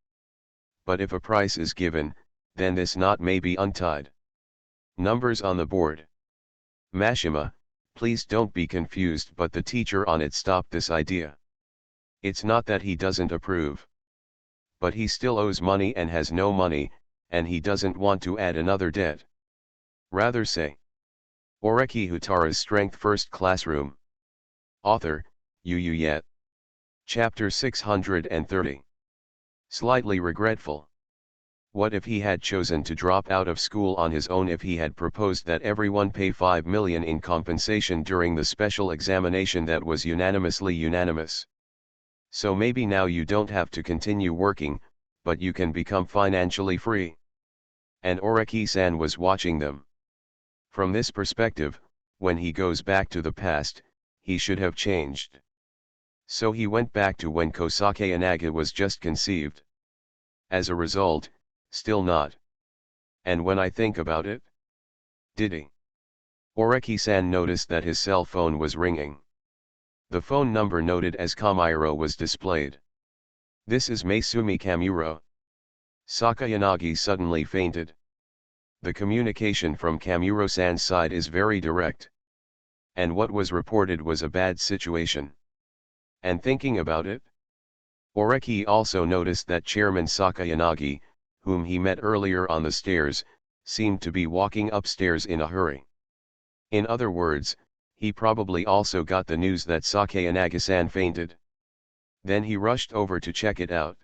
[SPEAKER 1] But if a price is given, then this knot may be untied. Numbers on the board. Mashima, please don't be confused, but the teacher on it stopped this idea. It's not that he doesn't approve. But he still owes money and has no money, and he doesn't want to add another debt. Rather say. Oreki Houtarou's Strength First Classroom. Author, Yet. Chapter 630. Slightly regretful. What if he had chosen to drop out of school on his own? If he had proposed that everyone pay 5 million in compensation during the special examination that was unanimously unanimous? So maybe now you don't have to continue working, but you can become financially free. And Oreki-san was watching them. From this perspective, when he goes back to the past, he should have changed. So he went back to when Kosake Inaga was just conceived. As a result, still not. And when I think about it, did he? Oreki-san noticed that his cell phone was ringing. The phone number noted as Kamiro was displayed. This is Maesumi Kamuro. Sakayanagi suddenly fainted. The communication from Kamuro-san's side is very direct. And what was reported was a bad situation. And thinking about it, Oreki also noticed that Chairman Sakayanagi, whom he met earlier on the stairs, seemed to be walking upstairs in a hurry. In other words, he probably also got the news that Sakayanagi-san fainted. Then he rushed over to check it out.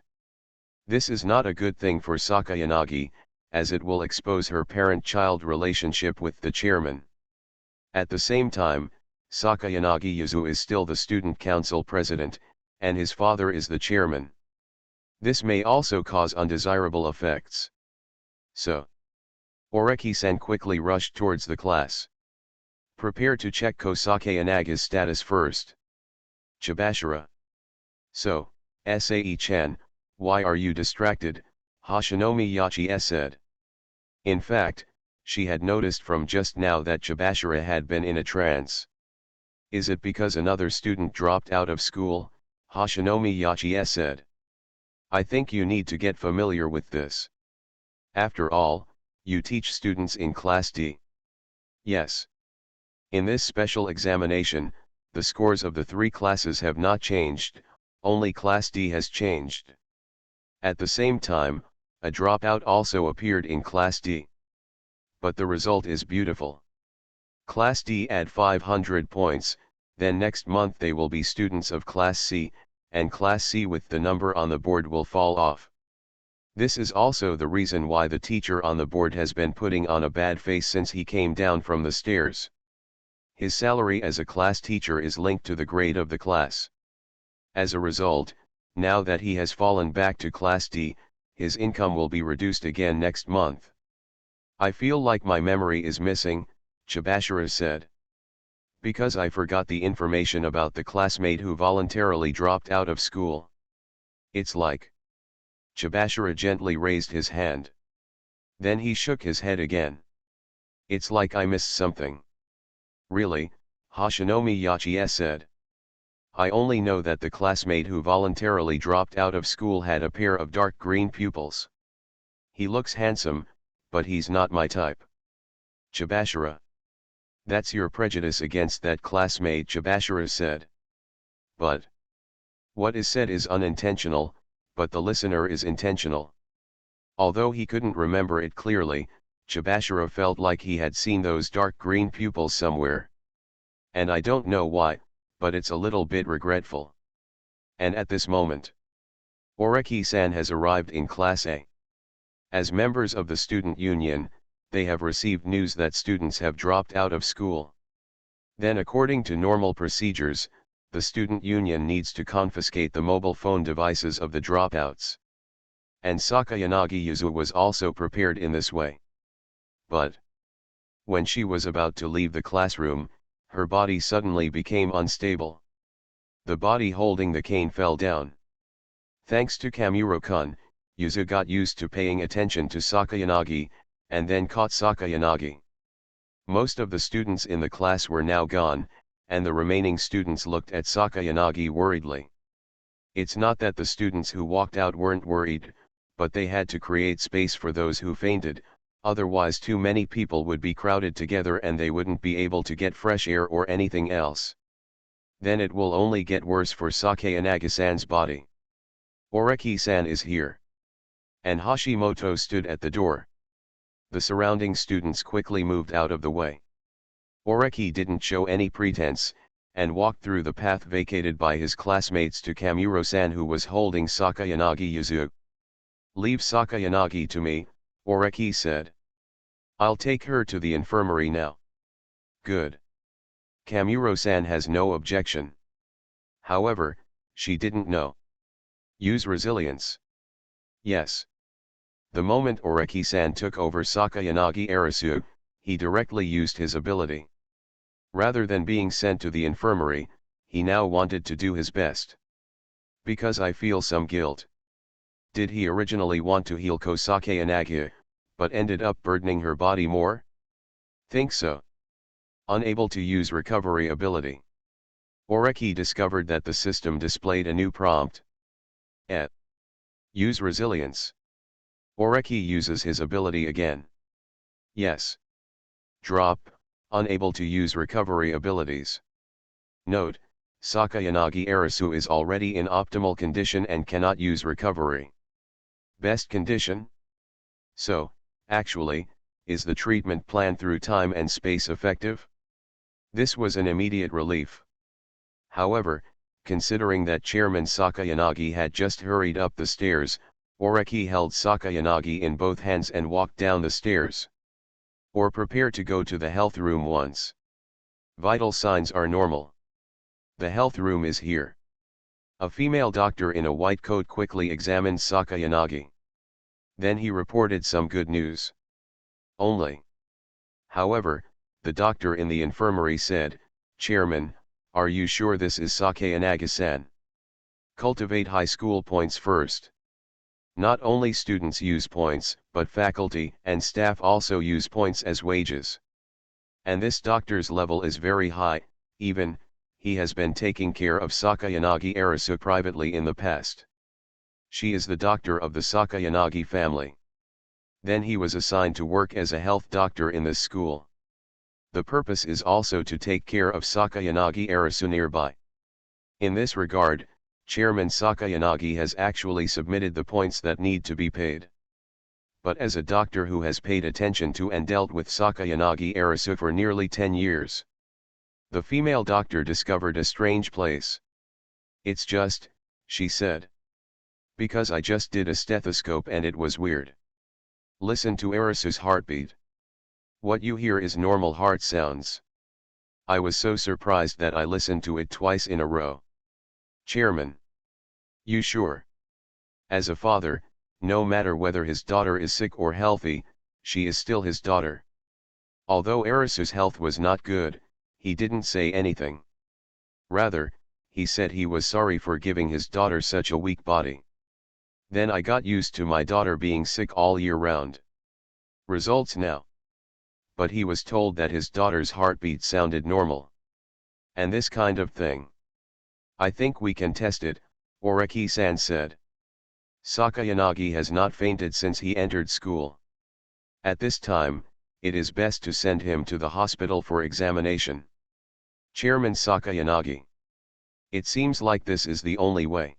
[SPEAKER 1] This is not a good thing for Sakayanagi, as it will expose her parent-child relationship with the chairman. At the same time, Sakayanagi Yuzu is still the student council president, and his father is the chairman. This may also cause undesirable effects. So, Oreki-san quickly rushed towards the class. Prepare to check Kosake Inaga's status first. Chibashira. So, Sae-chan, why are you distracted? Hashinomi Yachiya said. In fact, she had noticed from just now that Chibashira had been in a trance. Is it because another student dropped out of school? Hashinomi Yachiya said. I think you need to get familiar with this. After all, you teach students in Class D. Yes. In this special examination, the scores of the three classes have not changed, only Class D has changed. At the same time, a dropout also appeared in Class D. But the result is beautiful. Class D add 500 points, then next month they will be students of Class C, and Class C with the number on the board will fall off. This is also the reason why the teacher on the board has been putting on a bad face since he came down from the stairs. His salary as a class teacher is linked to the grade of the class. As a result, now that he has fallen back to Class D, his income will be reduced again next month. I feel like my memory is missing, Chibashira said. Because I forgot the information about the classmate who voluntarily dropped out of school. It's like. Chibashira gently raised his hand. Then he shook his head again. It's like I missed something. Really, Hashinomi Yachiye said. I only know that the classmate who voluntarily dropped out of school had a pair of dark green pupils. He looks handsome, but he's not my type. Chibashira. That's your prejudice against that classmate, Chibashira said. But. What is said is unintentional, but the listener is intentional. Although he couldn't remember it clearly, Chibashira felt like he had seen those dark green pupils somewhere. And I don't know why, but it's a little bit regretful. And at this moment, Oreki-san has arrived in Class A. As members of the student union, they have received news that students have dropped out of school. Then according to normal procedures, the student union needs to confiscate the mobile phone devices of the dropouts. And Sakayanagi Yuzu was also prepared in this way. But when she was about to leave the classroom, her body suddenly became unstable. The body holding the cane fell down. Thanks to Kamuro-kun, Yuzu got used to paying attention to Sakayanagi, and then caught Sakayanagi. Most of the students in the class were now gone, and the remaining students looked at Sakayanagi worriedly. It's not that the students who walked out weren't worried, but they had to create space for those who fainted, otherwise too many people would be crowded together and they wouldn't be able to get fresh air or anything else. Then it will only get worse for Sakayanagi-san's body. Oreki-san is here. And Hashimoto stood at the door. The surrounding students quickly moved out of the way. Oreki didn't show any pretense, and walked through the path vacated by his classmates to Kamuro-san, who was holding Sakayanagi Yuzu. Leave Sakayanagi to me, Oreki said. I'll take her to the infirmary now. Good. Kamuro-san has no objection. However, she didn't know. Use resilience. Yes. The moment Oreki-san took over Sakayanagi Arisu, he directly used his ability. Rather than being sent to the infirmary, he now wanted to do his best. Because I feel some guilt. Did he originally want to heal Sakayanagi, but ended up burdening her body more? Think so. Unable to use recovery ability. Oreki discovered that the system displayed a new prompt. Use resilience. Oreki uses his ability again. Yes. Drop, unable to use recovery abilities. Note, Sakayanagi Arisu is already in optimal condition and cannot use recovery. Best condition? So, actually, is the treatment plan through time and space effective? This was an immediate relief. However, considering that Chairman Sakayanagi had just hurried up the stairs, Oreki held Sakayanagi in both hands and walked down the stairs. Or prepare to go to the health room once. Vital signs are normal. The health room is here. A female doctor in a white coat quickly examined Sakayanagi. Then he reported some good news. Only. However, the doctor in the infirmary said, Chairman, are you sure this is Sakayanagi-san? Cultivate high school points first. Not only students use points, but faculty and staff also use points as wages. And this doctor's level is very high, even, he has been taking care of Sakayanagi Arisu privately in the past. She is the doctor of the Sakayanagi family. Then he was assigned to work as a health doctor in this school. The purpose is also to take care of Sakayanagi Arisu nearby. In this regard, Chairman Sakayanagi has actually submitted the points that need to be paid. But as a doctor who has paid attention to and dealt with Sakayanagi Arisu for nearly 10 years, the female doctor discovered a strange place. It's just, she said. Because I just did a stethoscope and it was weird. Listen to Arisu's heartbeat. What you hear is normal heart sounds. I was so surprised that I listened to it twice in a row. Chairman. You sure? As a father, no matter whether his daughter is sick or healthy, she is still his daughter. Although Arisu's health was not good, he didn't say anything. Rather, he said he was sorry for giving his daughter such a weak body. Then I got used to my daughter being sick all year round. Results now. But he was told that his daughter's heartbeat sounded normal. And this kind of thing. I think we can test it, Oreki-san said. Sakayanagi has not fainted since he entered school. At this time, it is best to send him to the hospital for examination. Chairman Sakayanagi. It seems like this is the only way.